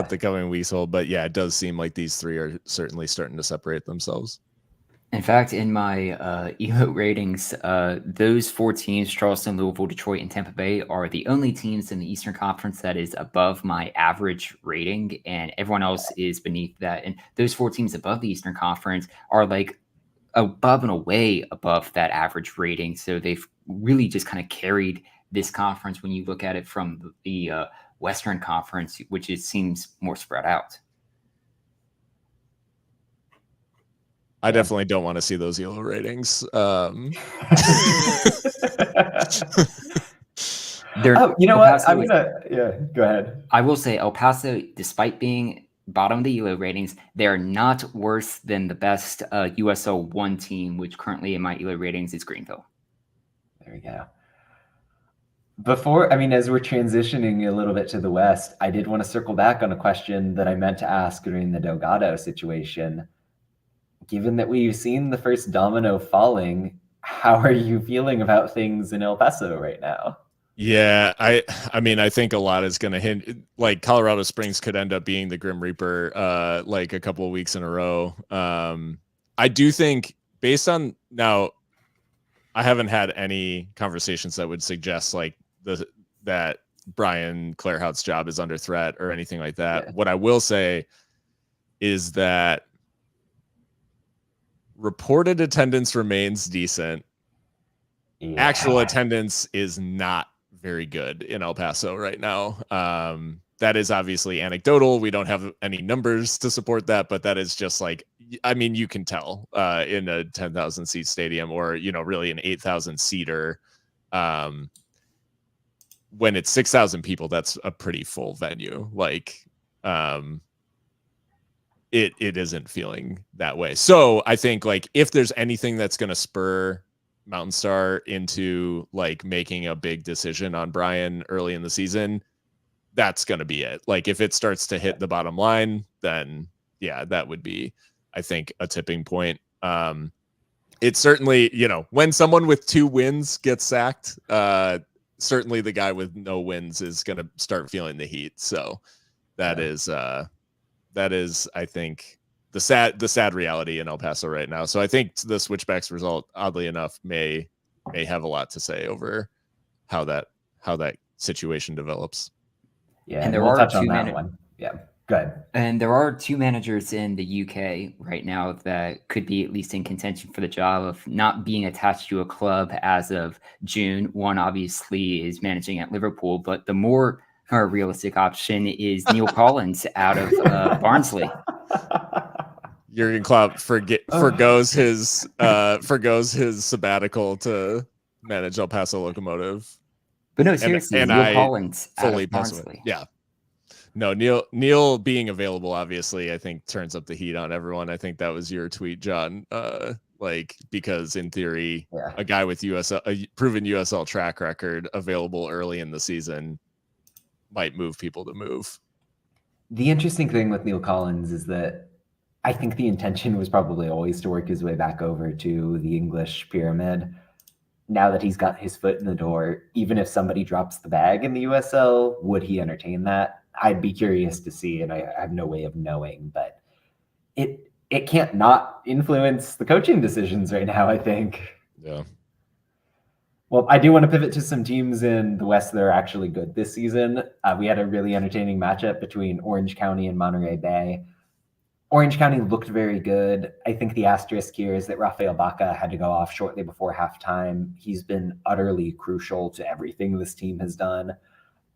the coming weeks hold. But yeah, it does seem like these 3 are certainly starting to separate themselves. In fact, in my ELO ratings, those 4 teams, Charleston, Louisville, Detroit, and Tampa Bay, are the only teams in the Eastern Conference that is above my average rating, and everyone else is beneath that. And those 4 teams above the Eastern Conference are like above and away above that average rating. So they've really just kind of carried this conference when you look at it from the Western Conference, which it seems more spread out. I definitely don't want to see those ELO ratings. You know what? Go ahead. I will say El Paso, despite being bottom of the ELO ratings, they're not worse than the best USL 1 team, which currently in my ELO ratings is Greenville. There we go. As we're transitioning a little bit to the West, I did want to circle back on a question that I meant to ask during the Delgado situation. Given that we've seen the first domino falling, how are you feeling about things in El Paso right now? Yeah, I mean, I think a lot is going to hint. Like Colorado Springs could end up being the Grim Reaper, like a couple of weeks in a row. I do think, based on now, I haven't had any conversations that would suggest like that Brian Claerhaut's job is under threat or anything like that. Yeah. What I will say is that reported attendance remains decent. Yeah. Actual attendance is not very good in El Paso right now. That is obviously anecdotal. We don't have any numbers to support that, but that is just like, I mean, you can tell in a 10,000 seat stadium or, really an 8,000 seater. When it's 6,000 people, that's a pretty full venue. Like, it isn't feeling that way. So I think like if there's anything that's going to spur Mountain Star into like making a big decision on Brian early in the season, that's going to be it. Like if it starts to hit the bottom line, then yeah, that would be, I think, a tipping point. It's certainly, when someone with 2 wins gets sacked, certainly the guy with no wins is going to start feeling the heat. So that is, I think, the sad reality in El Paso right now. So I think the Switchbacks result, oddly enough, may have a lot to say over how that situation develops. Yeah, and we'll touch on that one. Yeah, go ahead. And there are 2 managers in the UK right now that could be at least in contention for the job of not being attached to a club as of June. One obviously is managing at Liverpool, but the more realistic option is Neil Collins out of Barnsley. Jurgen Klopp forgoes his sabbatical to manage El Paso Locomotive. But no, seriously, Neil Collins fully Barnsley. Yeah. No, Neil being available, obviously, I think turns up the heat on everyone. I think that was your tweet, John. Because in theory, a guy with a proven USL track record available early in the season might move people to move. The interesting thing with Neil Collins is that I think the intention was probably always to work his way back over to the English pyramid. Now that he's got his foot in the door, even if somebody drops the bag in the USL, would he entertain that? I'd be curious to see, and I have no way of knowing, but it can't not influence the coaching decisions right now, I think. Yeah. Well, I do want to pivot to some teams in the West that are actually good this season. We had a really entertaining matchup between Orange County and Monterey Bay. Orange County looked very good. I think the asterisk here is that Rafael Baca had to go off shortly before halftime. He's been utterly crucial to everything this team has done.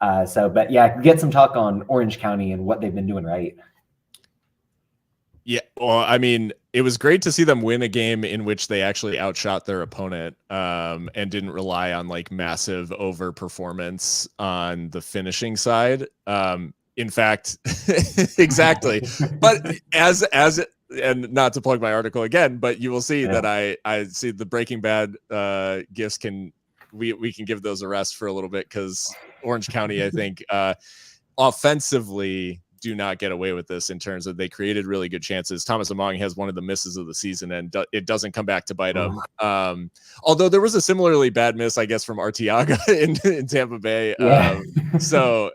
But yeah, get some talk on Orange County and what they've been doing right. Yeah, well, I mean, it was great to see them win a game in which they actually outshot their opponent, and didn't rely on like massive overperformance on the finishing side. In fact, exactly. But and not to plug my article again, but you will see that I see the Breaking Bad gifts we can give those a rest for a little bit, because Orange County, I think, offensively do not get away with this in terms of they created really good chances. Thomas Among has one of the misses of the season, and it doesn't come back to bite him. Although there was a similarly bad miss, I guess, from Arteaga in Tampa Bay. Yeah. So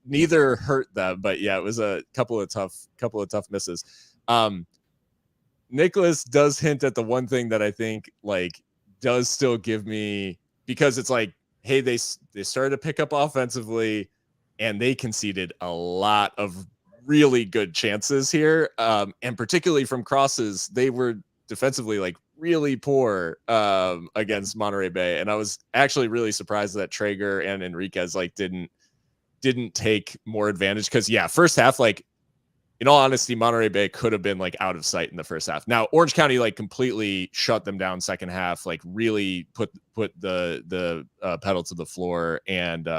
neither hurt them, but yeah, it was a couple of tough misses. Nicholas does hint at the one thing that I think like does still give me, because it's like, hey, they started to pick up offensively, and they conceded a lot of really good chances here. And particularly from crosses, they were defensively like really poor against Monterey Bay. And I was actually really surprised that Traeger and Enriquez like didn't take more advantage. Cause yeah, first half, like in all honesty, Monterey Bay could have been like out of sight in the first half. Now Orange County like completely shut them down second half, like really put the pedal to the floor. And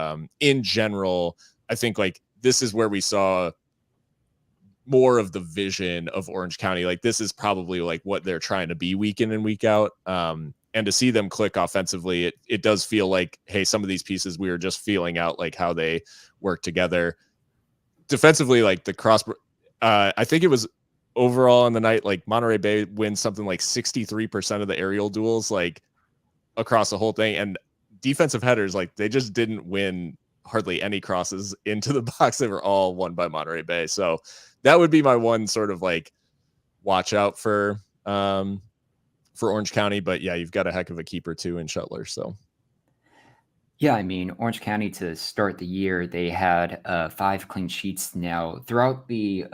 in general, I think like this is where we saw more of the vision of Orange County. Like this is probably like what they're trying to be week in and week out. And to see them click offensively, it does feel like, hey, some of these pieces we were just feeling out like how they work together. Defensively, like the cross, I think it was overall on the night, like Monterey Bay wins something like 63% of the aerial duels, like across the whole thing. And defensive headers, like they just didn't win hardly any crosses into the box. They were all won by Monterey Bay. So that would be my one sort of like watch out for Orange County. But yeah, you've got a heck of a keeper too in Shuttler. So yeah, I mean, Orange County to start the year, they had 5 clean sheets now. Throughout the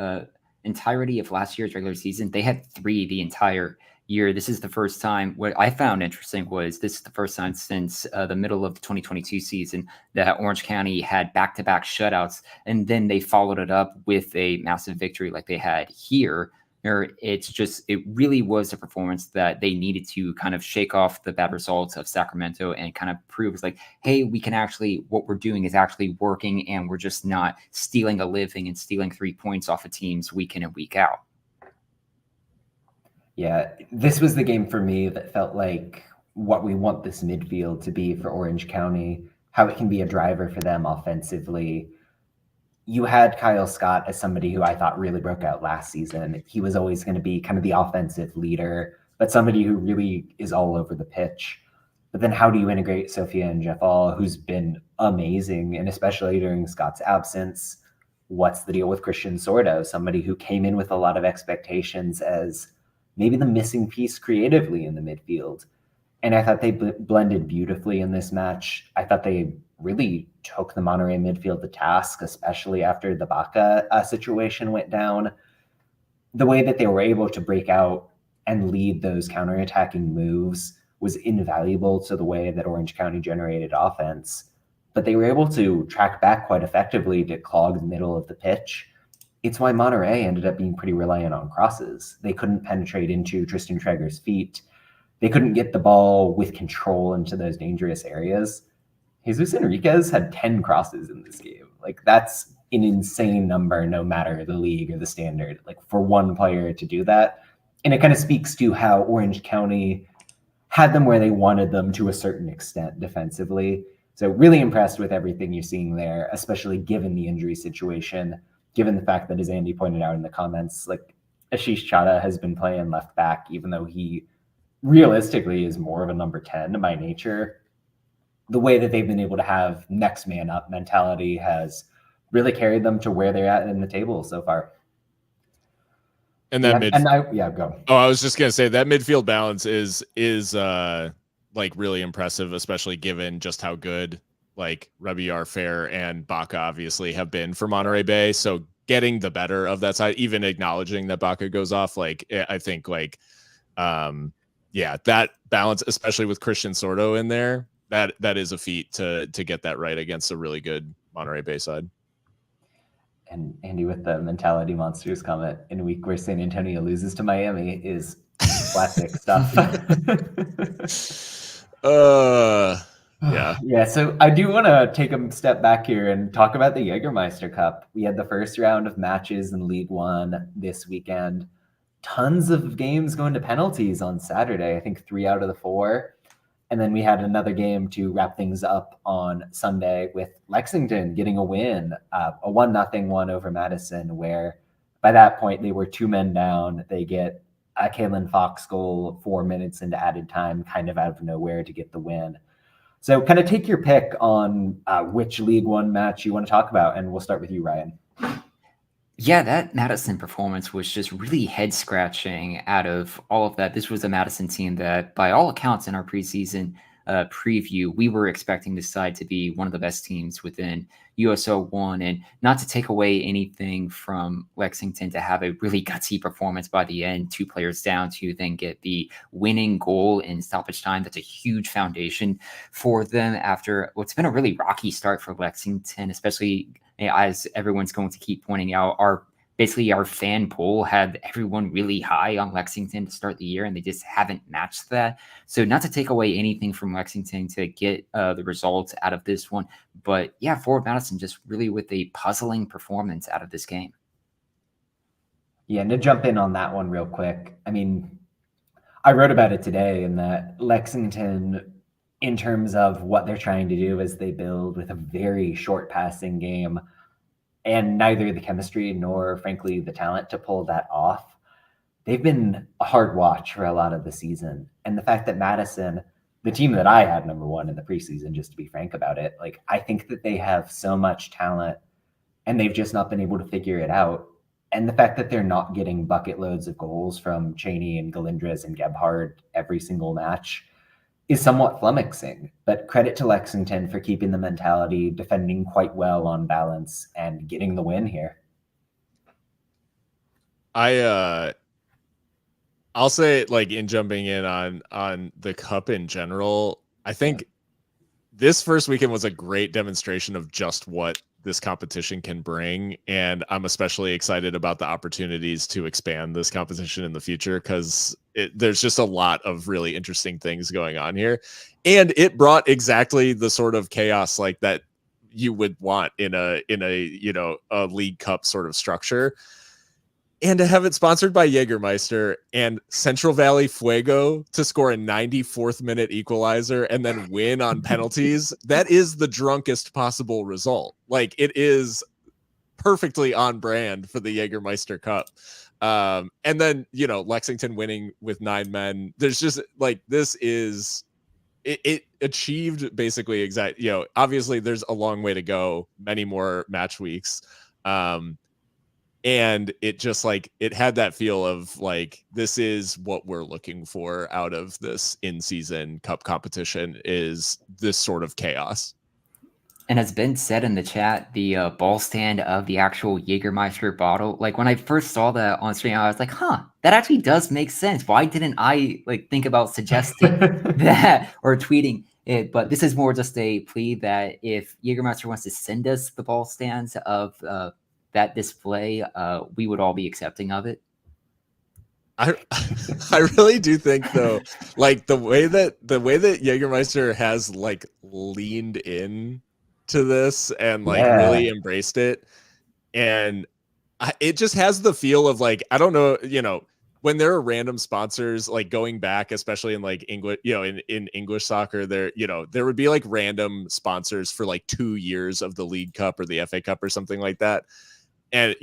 entirety of last year's regular season, they had 3 the entire year. This is the first time. What I found interesting was this is the first time since the middle of the 2022 season that Orange County had back-to-back shutouts, and then they followed it up with a massive victory like they had here. It really was a performance that they needed to kind of shake off the bad results of Sacramento and kind of prove it's like, hey, we can actually, what we're doing is actually working, and we're just not stealing a living and stealing 3 points off of teams week in and week out. Yeah, this was the game for me that felt like what we want this midfield to be for Orange County, how it can be a driver for them offensively. You had Kyle Scott as somebody who I thought really broke out last season. He was always going to be kind of the offensive leader, but somebody who really is all over the pitch. But then how do you integrate Sophia and Jeffal, who's been amazing, and especially during Scott's absence? What's the deal with Christian Sordo, somebody who came in with a lot of expectations as maybe the missing piece creatively in the midfield? And I thought they blended beautifully in this match. I thought they really took the Monterey midfield to task, especially after the Baca situation went down. The way that they were able to break out and lead those counterattacking moves was invaluable to the way that Orange County generated offense. But they were able to track back quite effectively to clog the middle of the pitch. It's why Monterey ended up being pretty reliant on crosses. They couldn't penetrate into Tristan Traeger's feet. They couldn't get the ball with control into those dangerous areas. Jesus Enriquez had 10 crosses in this game. Like, that's an insane number, no matter the league or the standard, like for one player to do that. And it kind of speaks to how Orange County had them where they wanted them to a certain extent defensively. So really impressed with everything you're seeing there, especially given the injury situation, given the fact that, as Andy pointed out in the comments, like Ashish Chadha has been playing left back, even though he realistically is more of a number 10 by nature. The way that they've been able to have next man up mentality has really carried them to where they're at in the table so far. And that go. Oh, I was just gonna say that midfield balance is like really impressive, especially given just how good like Rebiar, Fair, and Baca obviously have been for Monterey Bay. So getting the better of that side, even acknowledging that Baca goes off. Like, I think like, that balance, especially with Christian Sordo in there, that is a feat to get that right against a really good Monterey Bay side. And Andy, with the mentality monsters comment, in a week where San Antonio loses to Miami is classic stuff. Yeah. Yeah, so I do want to take a step back here and talk about the Jaegermeister Cup. We had the first round of matches in League One this weekend. Tons of games going to penalties on Saturday. I think 3 out of the 4. And then we had another game to wrap things up on Sunday with Lexington getting a win, a 1-0 one over Madison, where by that point they were 2 men down. They get a Kalen Fox goal 4 minutes into added time, kind of out of nowhere, to get the win. So kind of take your pick on which League One match you want to talk about, and we'll start with you, Ryan. Yeah, that Madison performance was just really head-scratching out of all of that. This was a Madison team that, by all accounts in our preseason preview, we were expecting this side to be one of the best teams within USO 1, and not to take away anything from Lexington to have a really gutsy performance by the end, 2 players down to then get the winning goal in stoppage time. That's a huge foundation for them after what's been a really rocky start for Lexington, especially as everyone's going to keep pointing out. Our fan poll had everyone really high on Lexington to start the year, and they just haven't matched that. So not to take away anything from Lexington to get the results out of this one, but yeah, Forward Madison just really with a puzzling performance out of this game. Yeah, and to jump in on that one real quick, I mean, I wrote about it today in that Lexington, in terms of what they're trying to do as they build with a very short passing game, and neither the chemistry nor, frankly, the talent to pull that off, they've been a hard watch for a lot of the season. And the fact that Madison, the team that I had number 1 in the preseason, just to be frank about it, like, I think that they have so much talent and they've just not been able to figure it out. And the fact that they're not getting bucket loads of goals from Cheney and Galindres and Gebhard every single match is somewhat flummoxing. But credit to Lexington for keeping the mentality, defending quite well on balance, and getting the win here. I'll say, like, in jumping in on the cup in general, I think this first weekend was a great demonstration of just what this competition can bring, and I'm especially excited about the opportunities to expand this competition in the future, because there's just a lot of really interesting things going on here, and it brought exactly the sort of chaos like that you would want in a a League Cup sort of structure. And to have it sponsored by Jaegermeister and Central Valley Fuego to score a 94th minute equalizer and then win on penalties, that is the drunkest possible result. Like, it is perfectly on brand for the Jaegermeister Cup. And then, Lexington winning with 9 men. There's just, like, this is, it achieved basically obviously there's a long way to go, many more match weeks. And it just, like, it had that feel of, like, this is what we're looking for out of this in-season cup competition, is this sort of chaos. And as Ben said in the chat, the ball stand of the actual Jaegermeister bottle, like, when I first saw that on stream, I was like, that actually does make sense. Why didn't I, like, think about suggesting that or tweeting it? But this is more just a plea that if Jaegermeister wants to send us the ball stands of that display, we would all be accepting of it. I really do think, though, like, the way that Jaegermeister has, like, leaned in to this and, like, really embraced it, and it just has the feel of, like, I don't know, when there are random sponsors, like, going back, especially in, like, English, in English soccer, there would be, like, random sponsors for, like, 2 years of the League Cup or the FA Cup or something like that. And,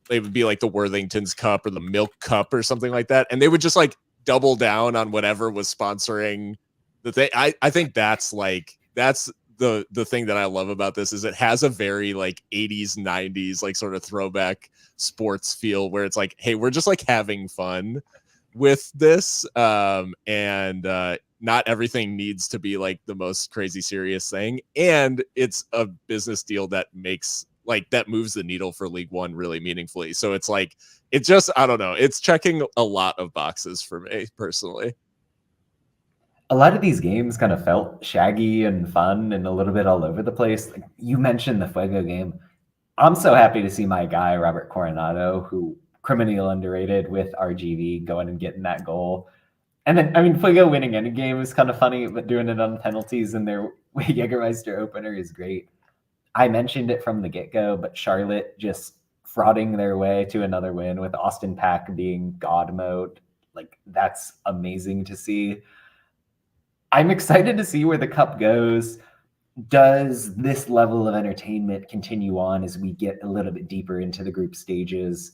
they would be like the Worthington's Cup or the Milk Cup or something like that. And they would just, like, double down on whatever was sponsoring the thing. I think that's the thing that I love about this, is it has a very, like, 80s, 90s, like, sort of throwback sports feel, where it's like, hey, we're just, like, having fun with this. And not everything needs to be, like, the most crazy serious thing. And it's a business deal that makes like that moves the needle for League One really meaningfully. So it's like, it just, I don't know, it's checking a lot of boxes for me personally. A lot of these games kind of felt shaggy and fun and a little bit all over the place. Like you mentioned the Fuego game. I'm so happy to see my guy, Robert Coronado, who criminally underrated with RGV, going and getting that goal. And then, I mean, Fuego winning any game is kind of funny, but doing it on penalties in their Jaegermeister opener is great. I mentioned it from the get-go, but Charlotte just frauding their way to another win with Austin Pack being God mode. Like, that's amazing to see. I'm excited to see where the cup goes. Does this level of entertainment continue on as we get a little bit deeper into the group stages?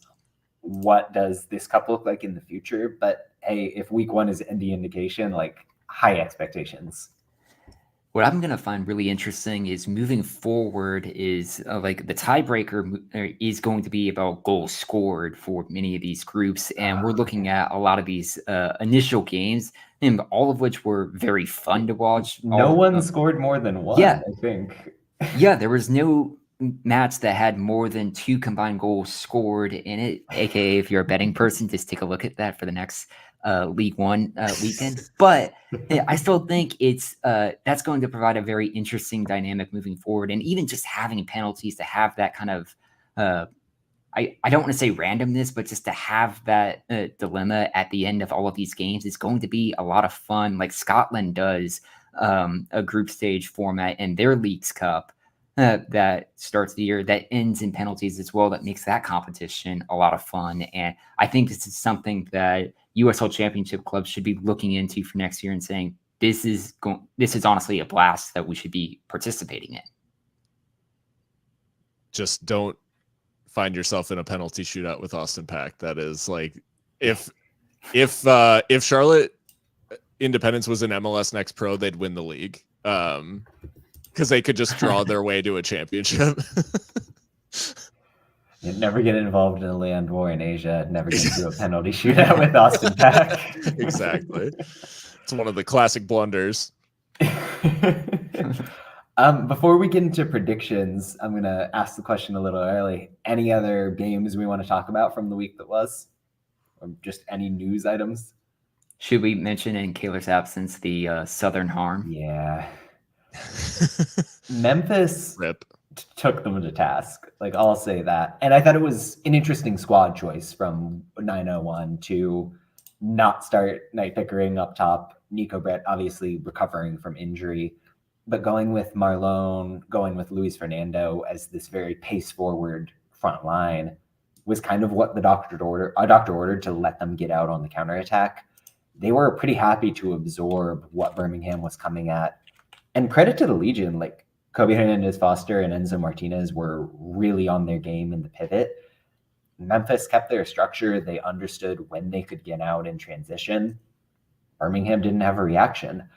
What does this cup look like in the future? But hey, if week one is any indication, like high expectations. What I'm going to find really interesting is moving forward is like the tiebreaker is going to be about goals scored for many of these groups. And we're looking at a lot of these initial games, and all of which were very fun to watch. No one scored more than one, Yeah. I think. Yeah, there was no match that had more than 2 combined goals scored in it. AKA, if you're a betting person, just take a look at that for the next League One weekend. But I still think it's that's going to provide a very interesting dynamic moving forward. And even just having penalties to have that kind of I don't want to say randomness, but just to have that dilemma at the end of all of these games is going to be a lot of fun. Like Scotland does a group stage format in their Leagues Cup that starts the year, that ends in penalties as well. That makes that competition a lot of fun. And I think this is something that USL Championship clubs should be looking into for next year and saying, this is honestly a blast that we should be participating in. Just don't find yourself in a penalty shootout with Austin Pack. That is like, if Charlotte Independence was in MLS Next Pro, they'd win the league. Because they could just draw their way to a championship. You never get involved in a land war in Asia. Never get into a penalty shootout with Austin Pack. Exactly. It's one of the classic blunders. Before we get into predictions, I'm going to ask the question a little early. Any other games we want to talk about from the week that was? Or just any news items? Should we mention in Kaler's absence the Southern Harm? Yeah. Memphis Rip. Took them to task. Like, I'll say that. And I thought it was an interesting squad choice from 901 to not start Knight Pickering up top. Nico Brett obviously recovering from injury, but going with Marlon, going with Luis Fernando as this very pace-forward front line was kind of what the doctor ordered to let them get out on the counterattack. They were pretty happy to absorb what Birmingham was coming at. And credit to the Legion, like Kobe Hernandez-Foster and Enzo Martinez were really on their game in the pivot. Memphis kept their structure. They understood when they could get out in transition. Birmingham didn't have a reaction.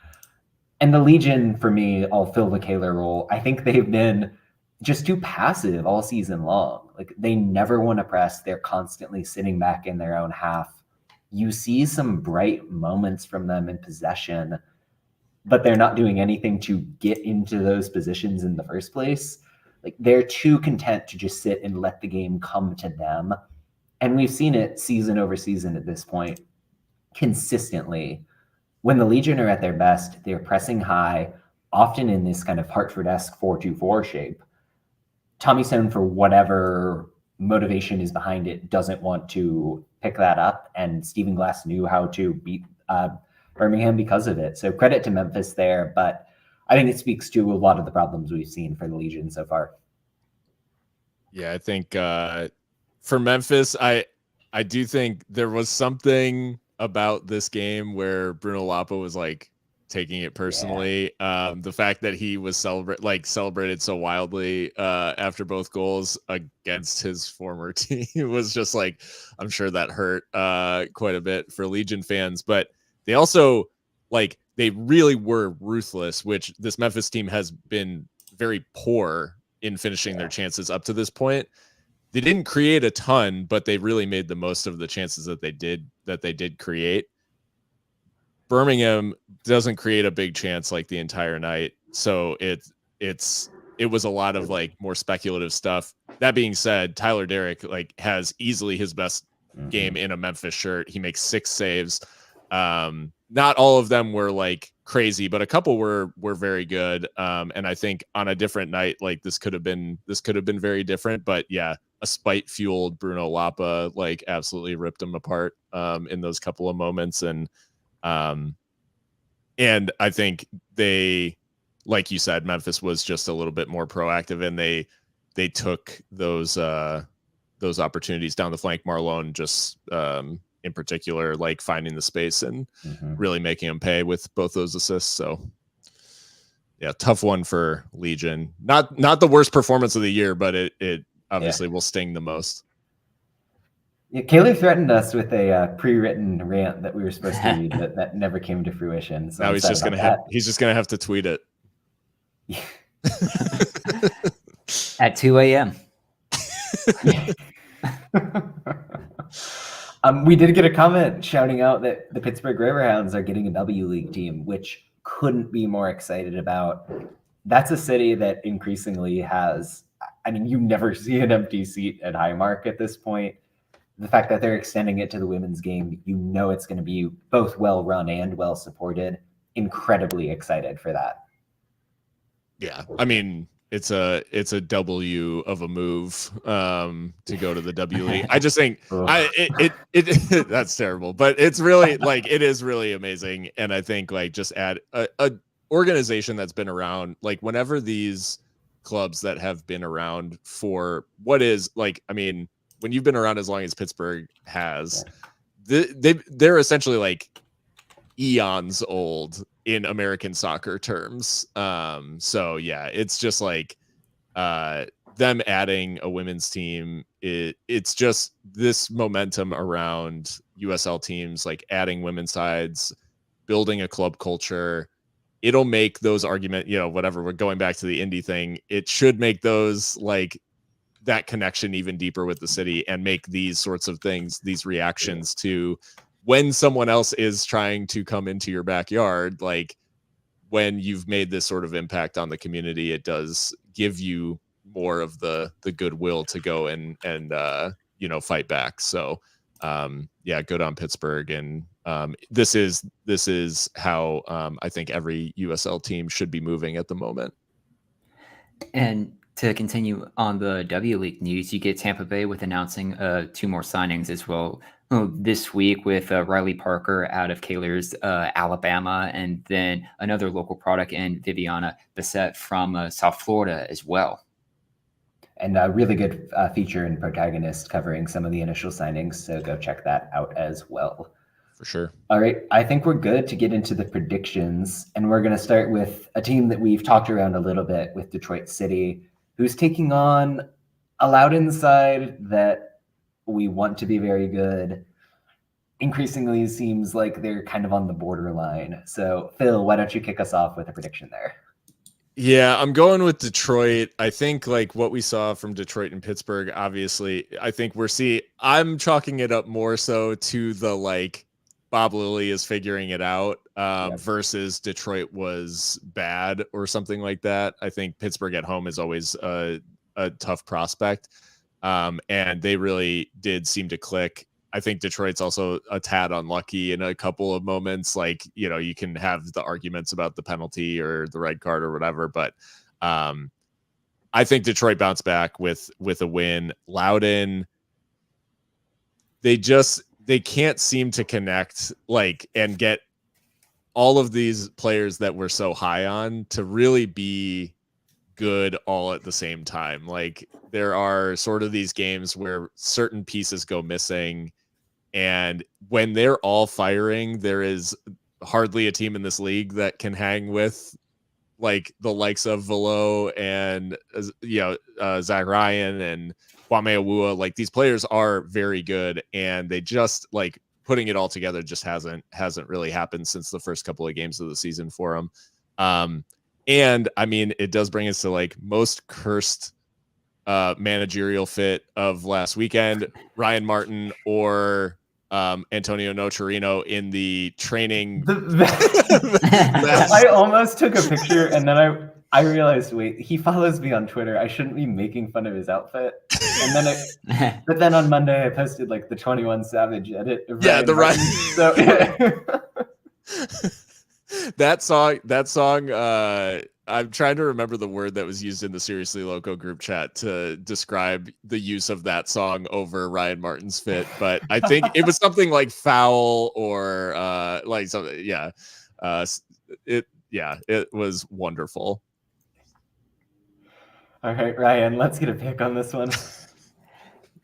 And the Legion, for me, I'll fill the Kaler role. I think they've been just too passive all season long. Like, they never want to press. They're constantly sitting back in their own half. You see some bright moments from them in possession, but they're not doing anything to get into those positions in the first place. Like, they're too content to just sit and let the game come to them. And we've seen it season over season at this point consistently. When the Legion are at their best, they're pressing high, often in this kind of Hartford-esque 4-2-4 shape. Tommy Stone, for whatever motivation is behind it, doesn't want to pick that up. And Stephen Glass knew how to beat Birmingham because of it. So credit to Memphis there, but I think it speaks to a lot of the problems we've seen for the Legion so far. Yeah, I think for Memphis, I do think there was something about this game where Bruno Lapa was like taking it personally. Yeah. The fact that he was celebrated so wildly after both goals against his former team was just like, I'm sure that hurt quite a bit for Legion fans, but they also they really were ruthless, which this Memphis team has been very poor in finishing their chances up to this point. They didn't create a ton, but they really made the most of the chances that they did create. Birmingham doesn't create a big chance like the entire night. So it's it was a lot of like more speculative stuff. That being said, Tyler Derrick like has easily his best game in a Memphis shirt. He makes 6 saves. Not all of them were like crazy, but a couple were very good. And I think on a different night, like this could have been very different. But yeah, a spite fueled Bruno Lapa like absolutely ripped him apart in those couple of moments. And I think they, like you said, Memphis was just a little bit more proactive, and they took those opportunities down the flank. Marlon just in particular, like finding the space and really making him pay with both those assists. So yeah, tough one for Legion. Not the worst performance of the year, but it obviously will sting the most. Yeah, Kaylee threatened us with a pre-written rant that we were supposed to read, but that never came to fruition. So now he's just gonna have to tweet it. At 2 a.m. We did get a comment shouting out that the Pittsburgh Riverhounds are getting a W League team, which couldn't be more excited about. That's a city that increasingly has, I mean, you never see an empty seat at Highmark at this point. The fact that they're extending it to the women's game, you know it's going to be both well run and well supported. Incredibly excited for that. Yeah, I mean, it's a W of a move to go to the W League. I just think it that's terrible, but it's really like it is really amazing. And I think like just add a organization that's been around, like whenever these clubs that have been around for what is like, I mean, when you've been around as long as Pittsburgh has, they're essentially like eons old in American soccer terms. So yeah, it's just like them adding a women's team. It's just this momentum around USL teams, like adding women's sides, building a club culture. It'll make those arguments, you know, whatever, we're going back to the Indy thing. It should make those like that connection even deeper with the city and make these sorts of things, these reactions to when someone else is trying to come into your backyard, like when you've made this sort of impact on the community, it does give you more of the goodwill to go and you know, fight back. So yeah, good on Pittsburgh. And this is how I think every USL team should be moving at the moment. And to continue on the W League news, you get Tampa Bay with announcing 2 more signings as well this week with Riley Parker out of Kaler's, Alabama, and then another local product in Viviana Bissett from South Florida as well. And a really good feature and protagonist covering some of the initial signings. So go check that out as well. For sure. All right. I think we're good to get into the predictions. And we're going to start with a team that we've talked around a little bit with Detroit City, who's taking on a Loudoun side that we want to be very good. Increasingly seems like they're kind of on the borderline. So Phil, why don't you kick us off with a prediction there? Yeah, I'm going with Detroit. I think like what we saw from Detroit and Pittsburgh, obviously, I think I'm chalking it up more so to the like Bob Lilly is figuring it out versus Detroit was bad or something like that. I think Pittsburgh at home is always a tough prospect. And they really did seem to click. I think Detroit's also a tad unlucky in a couple of moments. Like, you know, you can have the arguments about the penalty or the red card or whatever, but I think Detroit bounced back with a win. Loudoun, they can't seem to connect like and get all of these players that we're so high on to really be good all at the same time. Like there are sort of these games where certain pieces go missing, and when they're all firing, there is hardly a team in this league that can hang with like the likes of Velo and Zach Ryan and Kwame Awua. Like these players are very good, and they just like putting it all together just hasn't really happened since the first couple of games of the season for them. And I mean, it does bring us to like most cursed managerial fit of last weekend, Ryan Martin or Antonio Nocerino in the training. I almost took a picture and then I realized, wait, he follows me on Twitter. I shouldn't be making fun of his outfit. And then but then on Monday I posted like the 21 Savage edit of Yeah, Ryan Martin. So that song, I'm trying to remember the word that was used in the Seriously Loco group chat to describe the use of that song over Ryan Martin's fit, but I think it was something like foul or like something. Yeah. It was wonderful. all right, Ryan, let's get a pick on this one.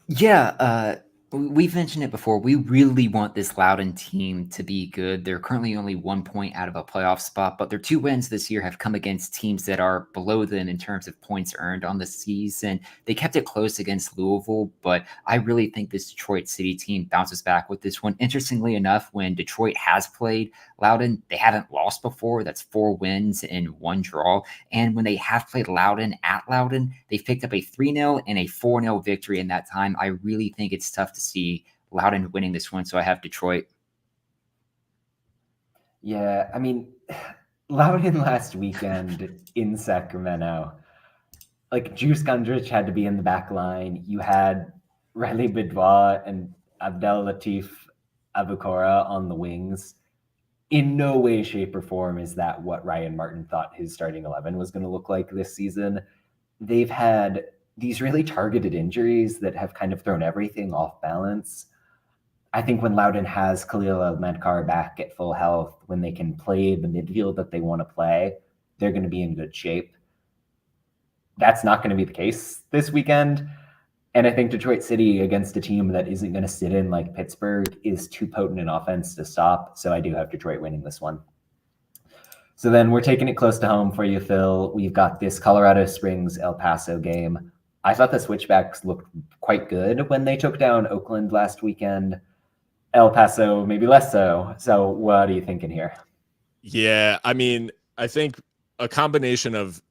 Yeah, we've mentioned it before. We really want this Loudoun team to be good. They're currently only 1 point out of a playoff spot, but their 2 wins this year have come against teams that are below them in terms of points earned on the season. They kept it close against Louisville, but I really think this Detroit City team bounces back with this one. Interestingly enough, when Detroit has played Loudoun, they haven't lost before. That's 4 wins and 1 draw. And when they have played Loudoun at Loudoun, they've picked up a 3-0 and a 4-0 victory in that time. I really think it's tough to see Loudoun winning this one, so I have Detroit. Yeah, I mean, Loudoun last weekend in Sacramento, like Juice Gundrich had to be in the back line. You had Riley Bidwa and Abdel Latif Abukora on the wings. In no way, shape, or form is that what Ryan Martin thought his starting 11 was going to look like this season. They've had these really targeted injuries that have kind of thrown everything off balance. I think when Loudoun has Khalil El-Medkar back at full health, when they can play the midfield that they want to play, they're going to be in good shape. That's not going to be the case this weekend. And I think Detroit City against a team that isn't going to sit in like Pittsburgh is too potent an offense to stop. So I do have Detroit winning this one. So then we're taking it close to home for you, Phil. We've got this Colorado Springs El Paso game. I thought the Switchbacks looked quite good when they took down Oakland last weekend. El Paso, maybe less so. So what are you thinking here? Yeah, I mean, I think a combination of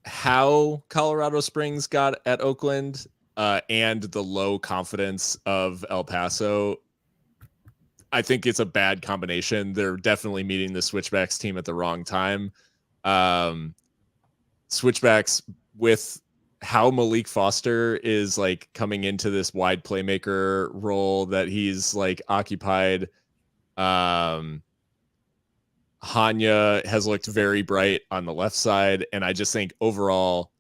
how Colorado Springs got at Oakland and the low confidence of El Paso, I think it's a bad combination. They're definitely meeting the Switchbacks team at the wrong time. Switchbacks, with how Malik Foster is like coming into this wide playmaker role that he's like occupied. Hanya has looked very bright on the left side. And I just think overall,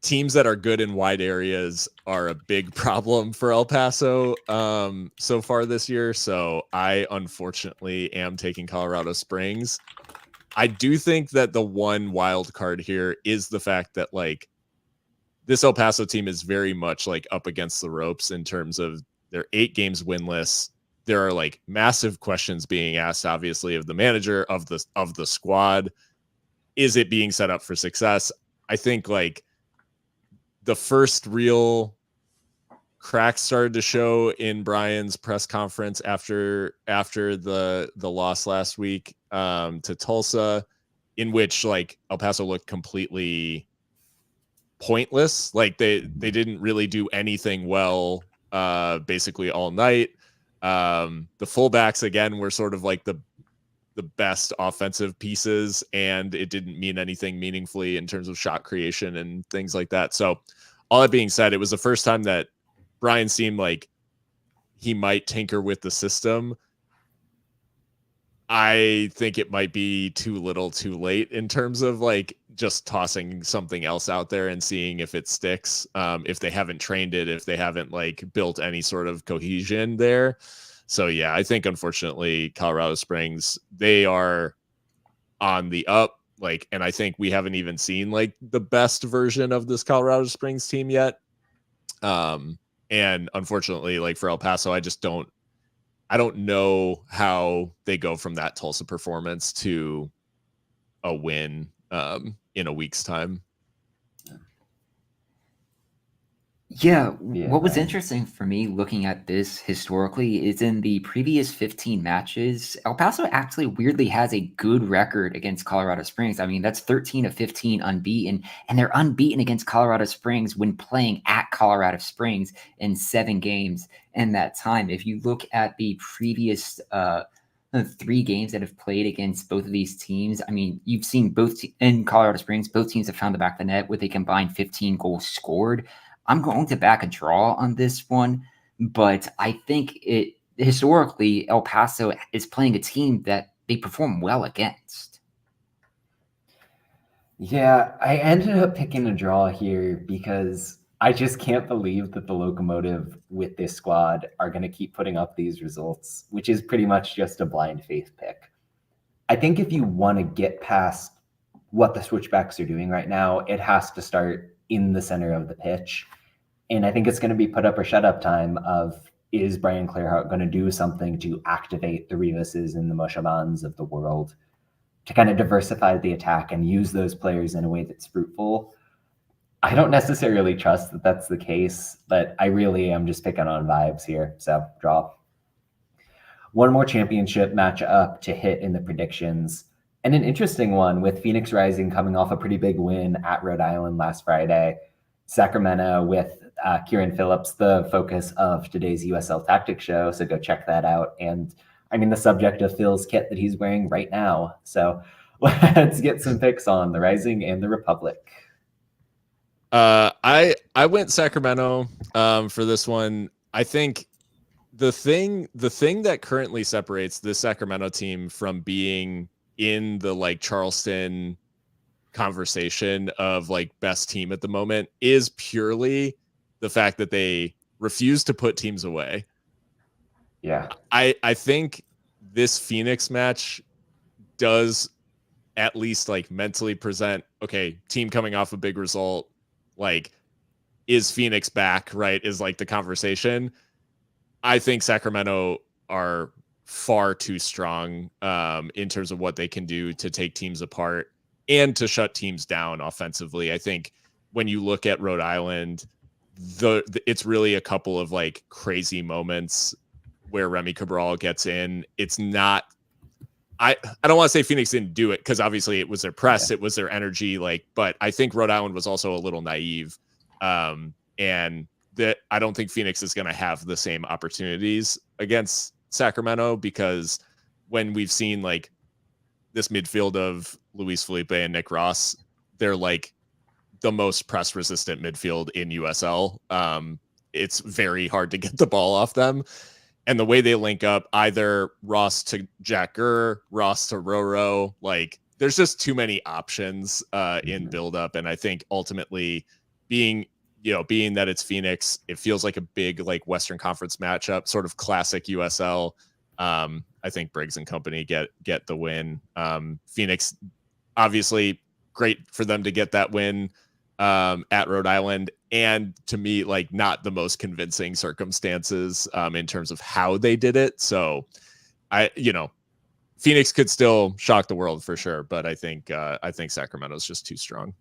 teams that are good in wide areas are a big problem for El Paso so far this year. So I unfortunately am taking Colorado Springs. I do think that the one wild card here is the fact that like this El Paso team is very much like up against the ropes in terms of their 8 games winless. There are like massive questions being asked, obviously, of the manager, of the squad. Is it being set up for success? I think like the first real cracks started to show in Brian's press conference after the loss last week to Tulsa, in which like El Paso looked completely pointless. Like they didn't really do anything well basically all night. The fullbacks again were sort of like the best offensive pieces, and it didn't mean anything meaningfully in terms of shot creation and things like that. So all that being said, it was the first time that Brian seemed like he might tinker with the system. I think it might be too little too late in terms of like just tossing something else out there and seeing if it sticks. If they haven't trained it, if they haven't like built any sort of cohesion there. So yeah, I think unfortunately Colorado Springs, they are on the up, like, and I think we haven't even seen like the best version of this Colorado Springs team yet. And unfortunately, like for El Paso, I don't know how they go from that Tulsa performance to a win in a week's time. Yeah, what was interesting for me looking at this historically is in the previous 15 matches, El Paso actually weirdly has a good record against Colorado Springs. I mean, that's 13 of 15 unbeaten, and they're unbeaten against Colorado Springs when playing at Colorado Springs in 7 games in that time. If you look at the previous the 3 games that have played against both of these teams, I mean, you've seen in Colorado Springs, both teams have found the back of the net with a combined 15 goals scored. I'm going to back a draw on this one, but I think historically, El Paso is playing a team that they perform well against. Yeah, I ended up picking a draw here because I just can't believe that the Locomotive with this squad are going to keep putting up these results, which is pretty much just a blind faith pick. I think if you want to get past what the Switchbacks are doing right now, it has to start in the center of the pitch. And I think it's going to be put up or shut up time of, is Brian Clairhart going to do something to activate the Rivases and the Moshavans of the world to kind of diversify the attack and use those players in a way that's fruitful? I don't necessarily trust that that's the case, but I really am just picking on vibes here. So draw. One more championship matchup to hit in the predictions, and an interesting one with Phoenix Rising coming off a pretty big win at Rhode Island last Friday. Sacramento with Kieran Phillips, the focus of today's USL Tactics show, so go check that out. And I mean, the subject of Phil's kit that he's wearing right now. So let's get some picks on the Rising and the Republic. I went Sacramento for this one. I think the thing that currently separates this Sacramento team from being in the like Charleston conversation of like best team at the moment is purely the fact that they refuse to put teams away. Yeah. I think this Phoenix match does at least like mentally present, okay, team coming off a big result, like, is Phoenix back, right? Is like the conversation. I think Sacramento are far too strong in terms of what they can do to take teams apart and to shut teams down offensively. I think when you look at Rhode Island, it's really a couple of like crazy moments where Remy Cabral gets in. It's not, I don't want to say Phoenix didn't do it because obviously it was their press, it was their energy, like, but I think Rhode Island was also a little naive. And that I don't think Phoenix is going to have the same opportunities against Sacramento, because when we've seen like this midfield of Luis Felipe and Nick Ross, they're like the most press resistant midfield in USL. It's very hard to get the ball off them. And the way they link up, either Ross to Jack Gurr, Ross to Roro, like there's just too many options in buildup. And I think ultimately being that it's Phoenix, it feels like a big like Western Conference matchup, sort of classic USL. I think Briggs and company get the win. Phoenix, obviously, great for them to get that win at Rhode Island, and to me, like not the most convincing circumstances in terms of how they did it. So, Phoenix could still shock the world for sure, but I think Sacramento's just too strong.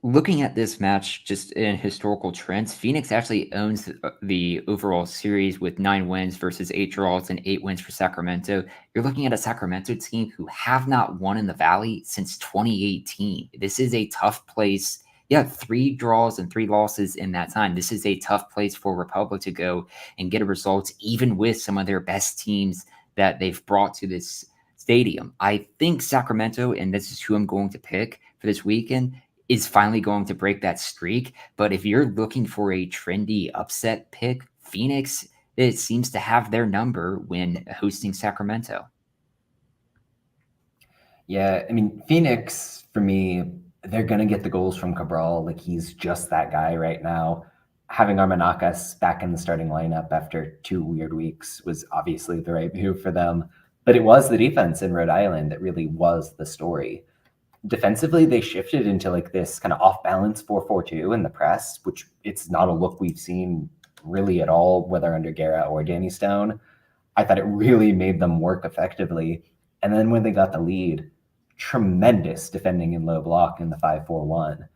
Looking at this match, just in historical trends, Phoenix actually owns the overall series with 9 wins versus 8 draws and 8 wins for Sacramento. You're looking at a Sacramento team who have not won in the Valley since 2018. This is a tough place. Yeah, 3 draws and 3 losses in that time. This is a tough place for Republic to go and get a result, even with some of their best teams that they've brought to this stadium. I think Sacramento, and this is who I'm going to pick for this weekend, is finally going to break that streak. But if you're looking for a trendy upset pick, Phoenix, it seems to have their number when hosting Sacramento. Yeah, I mean, Phoenix, for me, they're going to get the goals from Cabral. Like, he's just that guy right now. Having Armanakas back in the starting lineup after 2 weird weeks was obviously the right move for them. But it was the defense in Rhode Island that really was the story. Defensively, they shifted into like this kind of off-balance 4-4-2 in the press, which it's not a look we've seen really at all, whether under Guerra or Danny Stone. I thought it really made them work effectively. And then when they got the lead, tremendous defending in low block in the 5-4-1.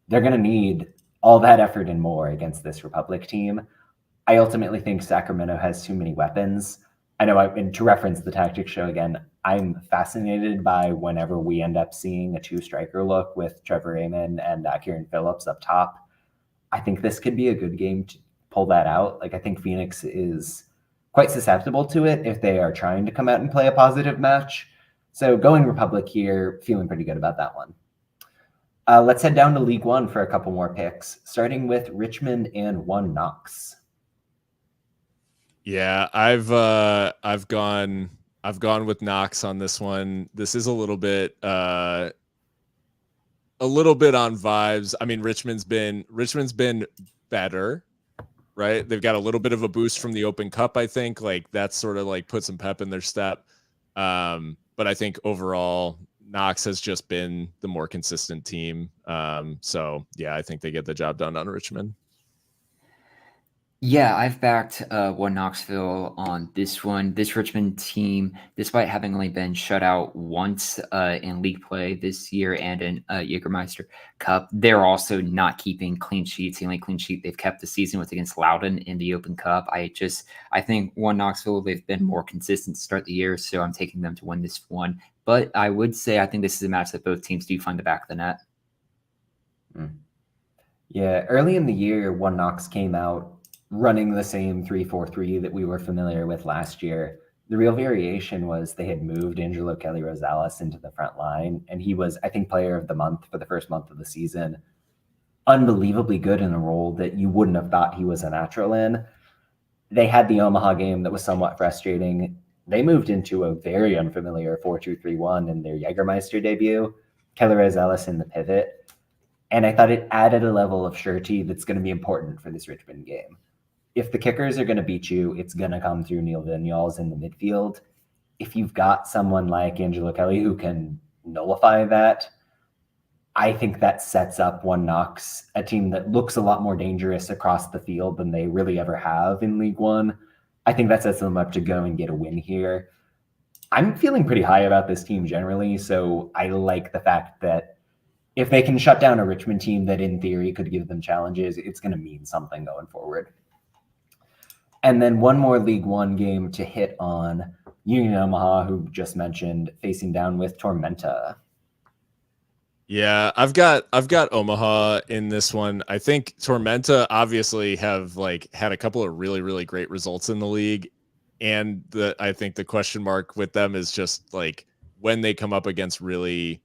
They're going to need all that effort and more against this Republic team. I ultimately think Sacramento has too many weapons. I know, and to reference the tactics show again, I'm fascinated by whenever we end up seeing a 2-striker look with Trevor Raymond and Kieran Phillips up top. I think this could be a good game to pull that out. Like, I think Phoenix is quite susceptible to it if they are trying to come out and play a positive match. So going Republic here, feeling pretty good about that one. Let's head down to League One for a couple more picks, starting with Richmond and 1 Knox. Yeah, I've gone with Knox on this one. This is a little bit on vibes. I mean, Richmond's been better, right? They've got a little bit of a boost from the Open Cup, I think. Like that's sort of like put some pep in their step. But I think overall Knox has just been the more consistent team. So yeah, I think they get the job done on Richmond. Yeah, I've backed 1 Knoxville on this one. This Richmond team, despite having only been shut out once in league play this year and in Jaegermeister Cup, they're also not keeping clean sheets. The only clean sheet they've kept this season was against Loudoun in the Open Cup. I think 1 Knoxville, they've been more consistent to start the year, so I'm taking them to win this one. But I would say I think this is a match that both teams do find the back of the net. Yeah, early in the year, 1 Knox came out running the same 3-4-3 that we were familiar with last year. The real variation was they had moved Angelo Kelly Rosales into the front line, and he was, I think, player of the month for the first month of the season. Unbelievably good in a role that you wouldn't have thought he was a natural in. They had the Omaha game that was somewhat frustrating. They moved into a very unfamiliar 4-2-3-1 in their Jaegermeister debut. Kelly Rosales in the pivot. And I thought it added a level of surety that's going to be important for this Richmond game. If the kickers are going to beat you, it's going to come through Neil Vignoles in the midfield. If you've got someone like Angelo Kelly who can nullify that, I think that sets up 1 Knox, a team that looks a lot more dangerous across the field than they really ever have in League One. I think that sets them up to go and get a win here. I'm feeling pretty high about this team generally, so I like the fact that if they can shut down a Richmond team that in theory could give them challenges, it's going to mean something going forward. And then one more League One game to hit on, Union Omaha, who just mentioned, facing down with Tormenta. Yeah, I've got Omaha in this one. I think Tormenta obviously have had a couple of really, really great results in the league. And I think the question mark with them is just when they come up against really,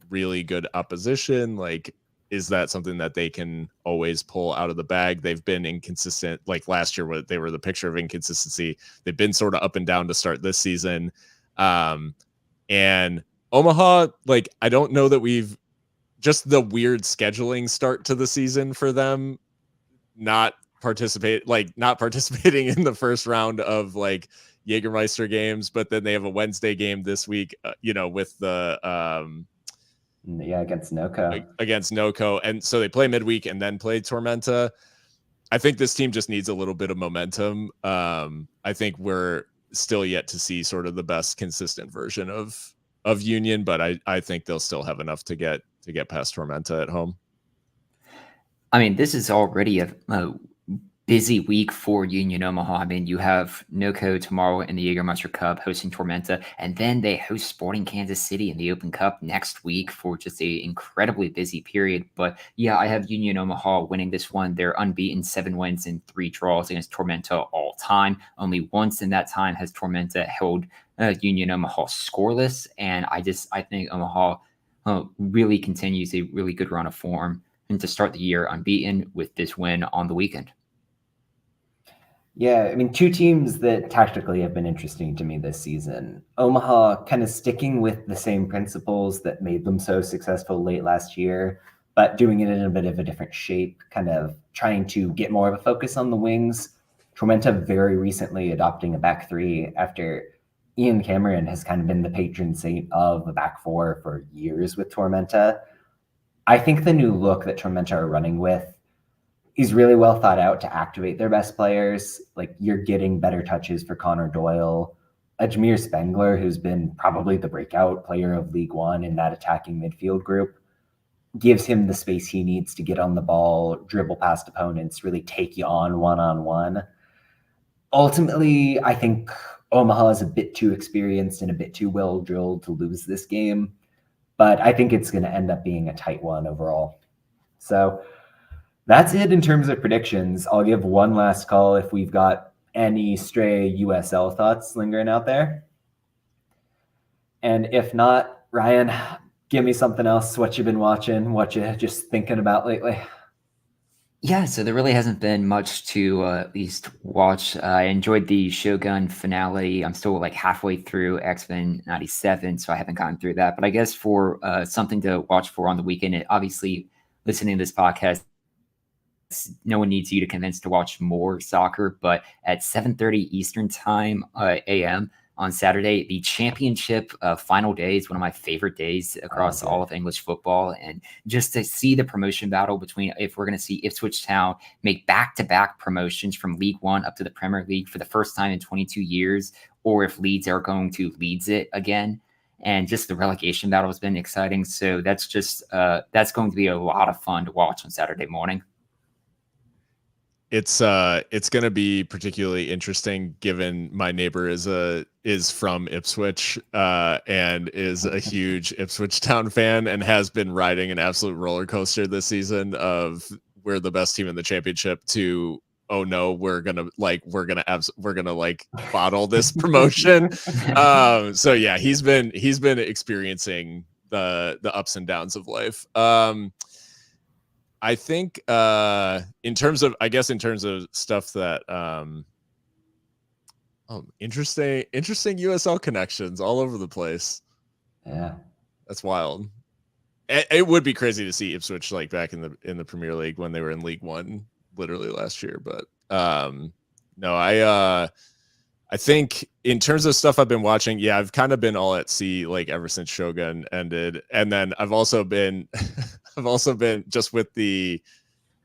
really good opposition, is that something that they can always pull out of the bag? They've been inconsistent. Like last year, they were the picture of inconsistency. They've been sort of up and down to start this season. And Omaha, I don't know that we've just the weird scheduling start to the season for them, not participating in the first round of Jaegermeister games, but then they have a Wednesday game this week, with the against NoCo. And so they play midweek and then play Tormenta. I think this team just needs a little bit of momentum. I think we're still yet to see sort of the best consistent version of Union, but I think they'll still have enough to get past Tormenta at home. I mean, this is already a busy week for Union Omaha. I mean, you have NoCo tomorrow in the Jaegermeister Cup hosting Tormenta, and then they host Sporting Kansas City in the Open Cup next week for just a incredibly busy period. But yeah, I have Union Omaha winning this one. They're unbeaten, 7 wins and 3 draws against Tormenta all time. Only once in that time has Tormenta held Union Omaha scoreless, and I think Omaha really continues a really good run of form and to start the year unbeaten with this win on the weekend. Yeah, I mean, 2 teams that tactically have been interesting to me this season. Omaha kind of sticking with the same principles that made them so successful late last year, but doing it in a bit of a different shape, kind of trying to get more of a focus on the wings. Tormenta very recently adopting a back 3 after Ian Cameron has kind of been the patron saint of the back 4 for years with Tormenta. I think the new look that Tormenta are running with is really well thought out to activate their best players. You're getting better touches for Connor Doyle, Ajmir Spengler, who's been probably the breakout player of League One in that attacking midfield group, gives him the space he needs to get on the ball, dribble past opponents, really take you on one-on-one. Ultimately, I think Omaha is a bit too experienced and a bit too well drilled to lose this game, but I think it's going to end up being a tight one overall. So that's it in terms of predictions. I'll give one last call if we've got any stray USL thoughts lingering out there? And if not, Ryan, give me something else. What you've been watching, what you just thinking about lately? Yeah, so there really hasn't been much to at least watch. I enjoyed the Shogun finale. I'm still like halfway through X-Men 97, so I haven't gotten through that. But I guess for something to watch for on the weekend, obviously listening to this podcast, no one needs you to convince to watch more soccer. But at 7:30 Eastern time a.m. on Saturday, the championship final day is one of my favorite days across all of English football. And just to see the promotion battle between, if we're going to see Ipswich Town make back-to-back promotions from League One up to the Premier League for the first time in 22 years, or if Leeds are going to Leeds it again. And just the relegation battle has been exciting. So that's just that's going to be a lot of fun to watch on Saturday morning. It's going to be particularly interesting given my neighbor is from Ipswich and is a huge Ipswich Town fan and has been riding an absolute roller coaster this season of we're the best team in the championship to, oh no, we're gonna bottle this promotion. So yeah, he's been experiencing the ups and downs of life. I think in terms of stuff that interesting USL connections all over the place. Yeah, that's wild. It would be crazy to see Ipswich like back in the Premier League when they were in League One literally last year. But no, I think in terms of stuff I've been watching, yeah, I've kind of been all at sea like ever since Shogun ended, and then I've also been just with the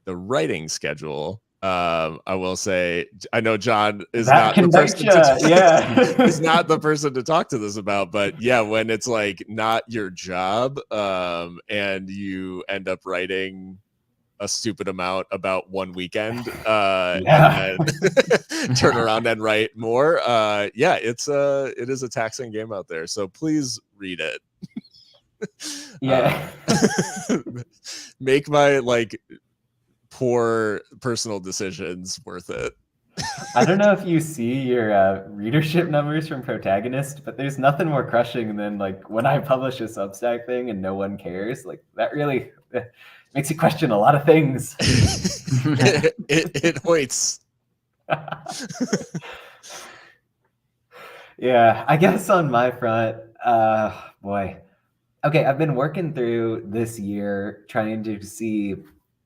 writing schedule. I will say, I know John is not the person is not the person to talk to this about, but yeah, when it's like not your job, and you end up writing a stupid amount about one weekend, and then turn around and write more. Yeah, it is a taxing game out there. So please read it. Yeah. Make my like poor personal decisions worth it. I don't know if you see your readership numbers from Protagonist, but there's nothing more crushing than like when I publish a Substack thing and no one cares. Like that really makes you question a lot of things. it hoits. Yeah, I guess on my front, boy. Okay, I've been working through this year trying to see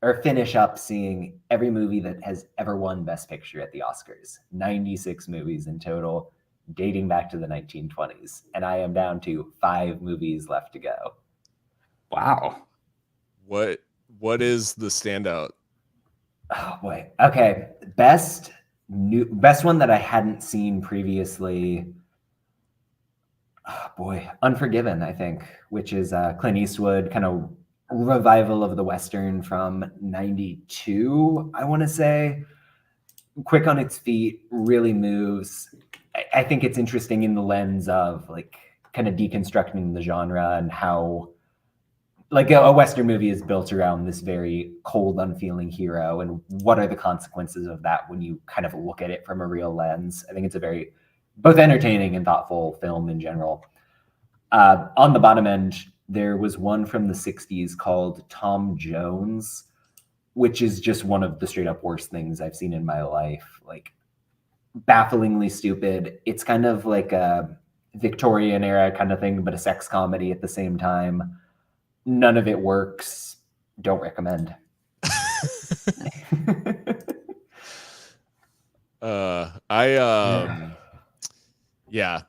or finish up seeing every movie that has ever won Best Picture at the Oscars. 96 movies in total, dating back to the 1920s. And I am down to 5 movies left to go. Wow. What is the standout? Oh boy. Okay. Best one that I hadn't seen previously. Oh boy, Unforgiven, I think, which is Clint Eastwood kind of revival of the Western from 92, I want to say. Quick on its feet, really moves. I think it's interesting in the lens of like kind of deconstructing the genre and how like a Western movie is built around this very cold, unfeeling hero, and what are the consequences of that when you kind of look at it from a real lens. I think it's a very both entertaining and thoughtful film in general. On the bottom end, there was one from the 60s called Tom Jones, which is just one of the straight up worst things I've seen in my life. Like bafflingly stupid. It's kind of like a Victorian era kind of thing, but a sex comedy at the same time. None of it works. Don't recommend. Yeah.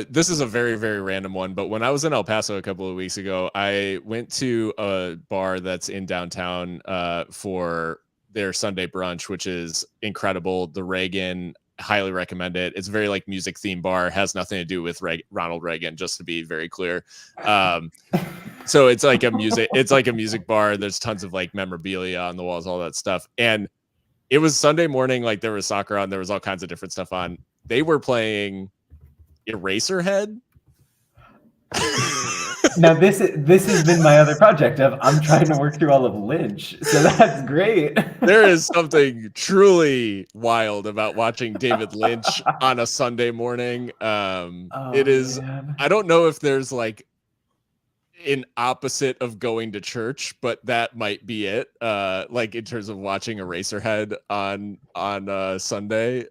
This is a very, very random one, but when I was in El Paso a couple of weeks ago, I went to a bar that's in downtown for their Sunday brunch, which is incredible. The Reagan, highly recommend it. It's a very like music themed bar, has nothing to do with Ronald Reagan, just to be very clear. So it's like a music bar. There's tons of like memorabilia on the walls, all that stuff. And it was Sunday morning, like there was soccer on, there was all kinds of different stuff on. They were playing Eraserhead. Now this has been my other project of I'm trying to work through all of Lynch, so that's great. There is something truly wild about watching David Lynch on a Sunday morning. It is. Man. I don't know if there's like an opposite of going to church, but that might be it. Like in terms of watching Eraserhead on Sunday.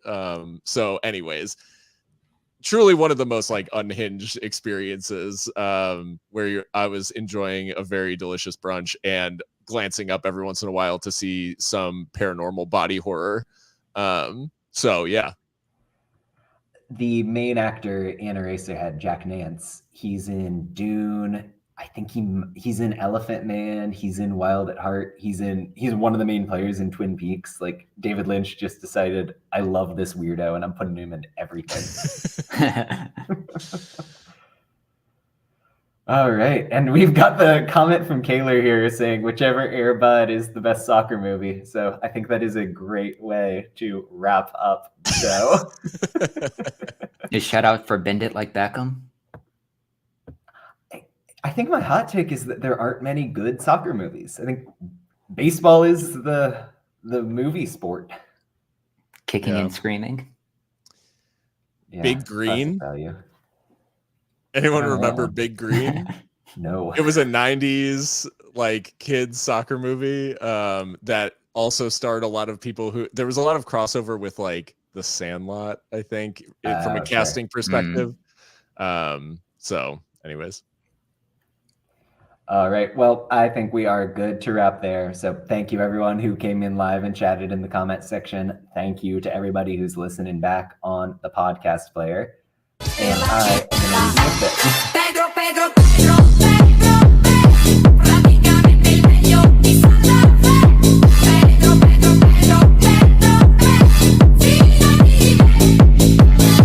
So, anyways, truly one of the most like unhinged experiences. Where I was enjoying a very delicious brunch and glancing up every once in a while to see some paranormal body horror. So yeah. The main actor in Eraserhead, Jack Nance, he's in Dune. I think he's in Elephant Man. He's in Wild at Heart. He's one of the main players in Twin Peaks. Like David Lynch just decided, I love this weirdo, and I'm putting him in everything. All right, and we've got the comment from Kaylor here saying whichever Air Bud is the best soccer movie. So I think that is a great way to wrap up the show. A shout out for Bend It Like Beckham. I think my hot take is that there aren't many good soccer movies. I think baseball is the movie sport. Kicking and screaming. Yeah, Big Green. Value. Anyone remember Big Green? No. It was a 90s like kids soccer movie that also starred a lot of people who there was a lot of crossover with like The Sandlot, I think, from a casting perspective. So anyways. All right. Well, I think we are good to wrap there. So thank you everyone who came in live and chatted in the comment section. Thank you to everybody who's listening back on the podcast player. And I am going to leave you with this.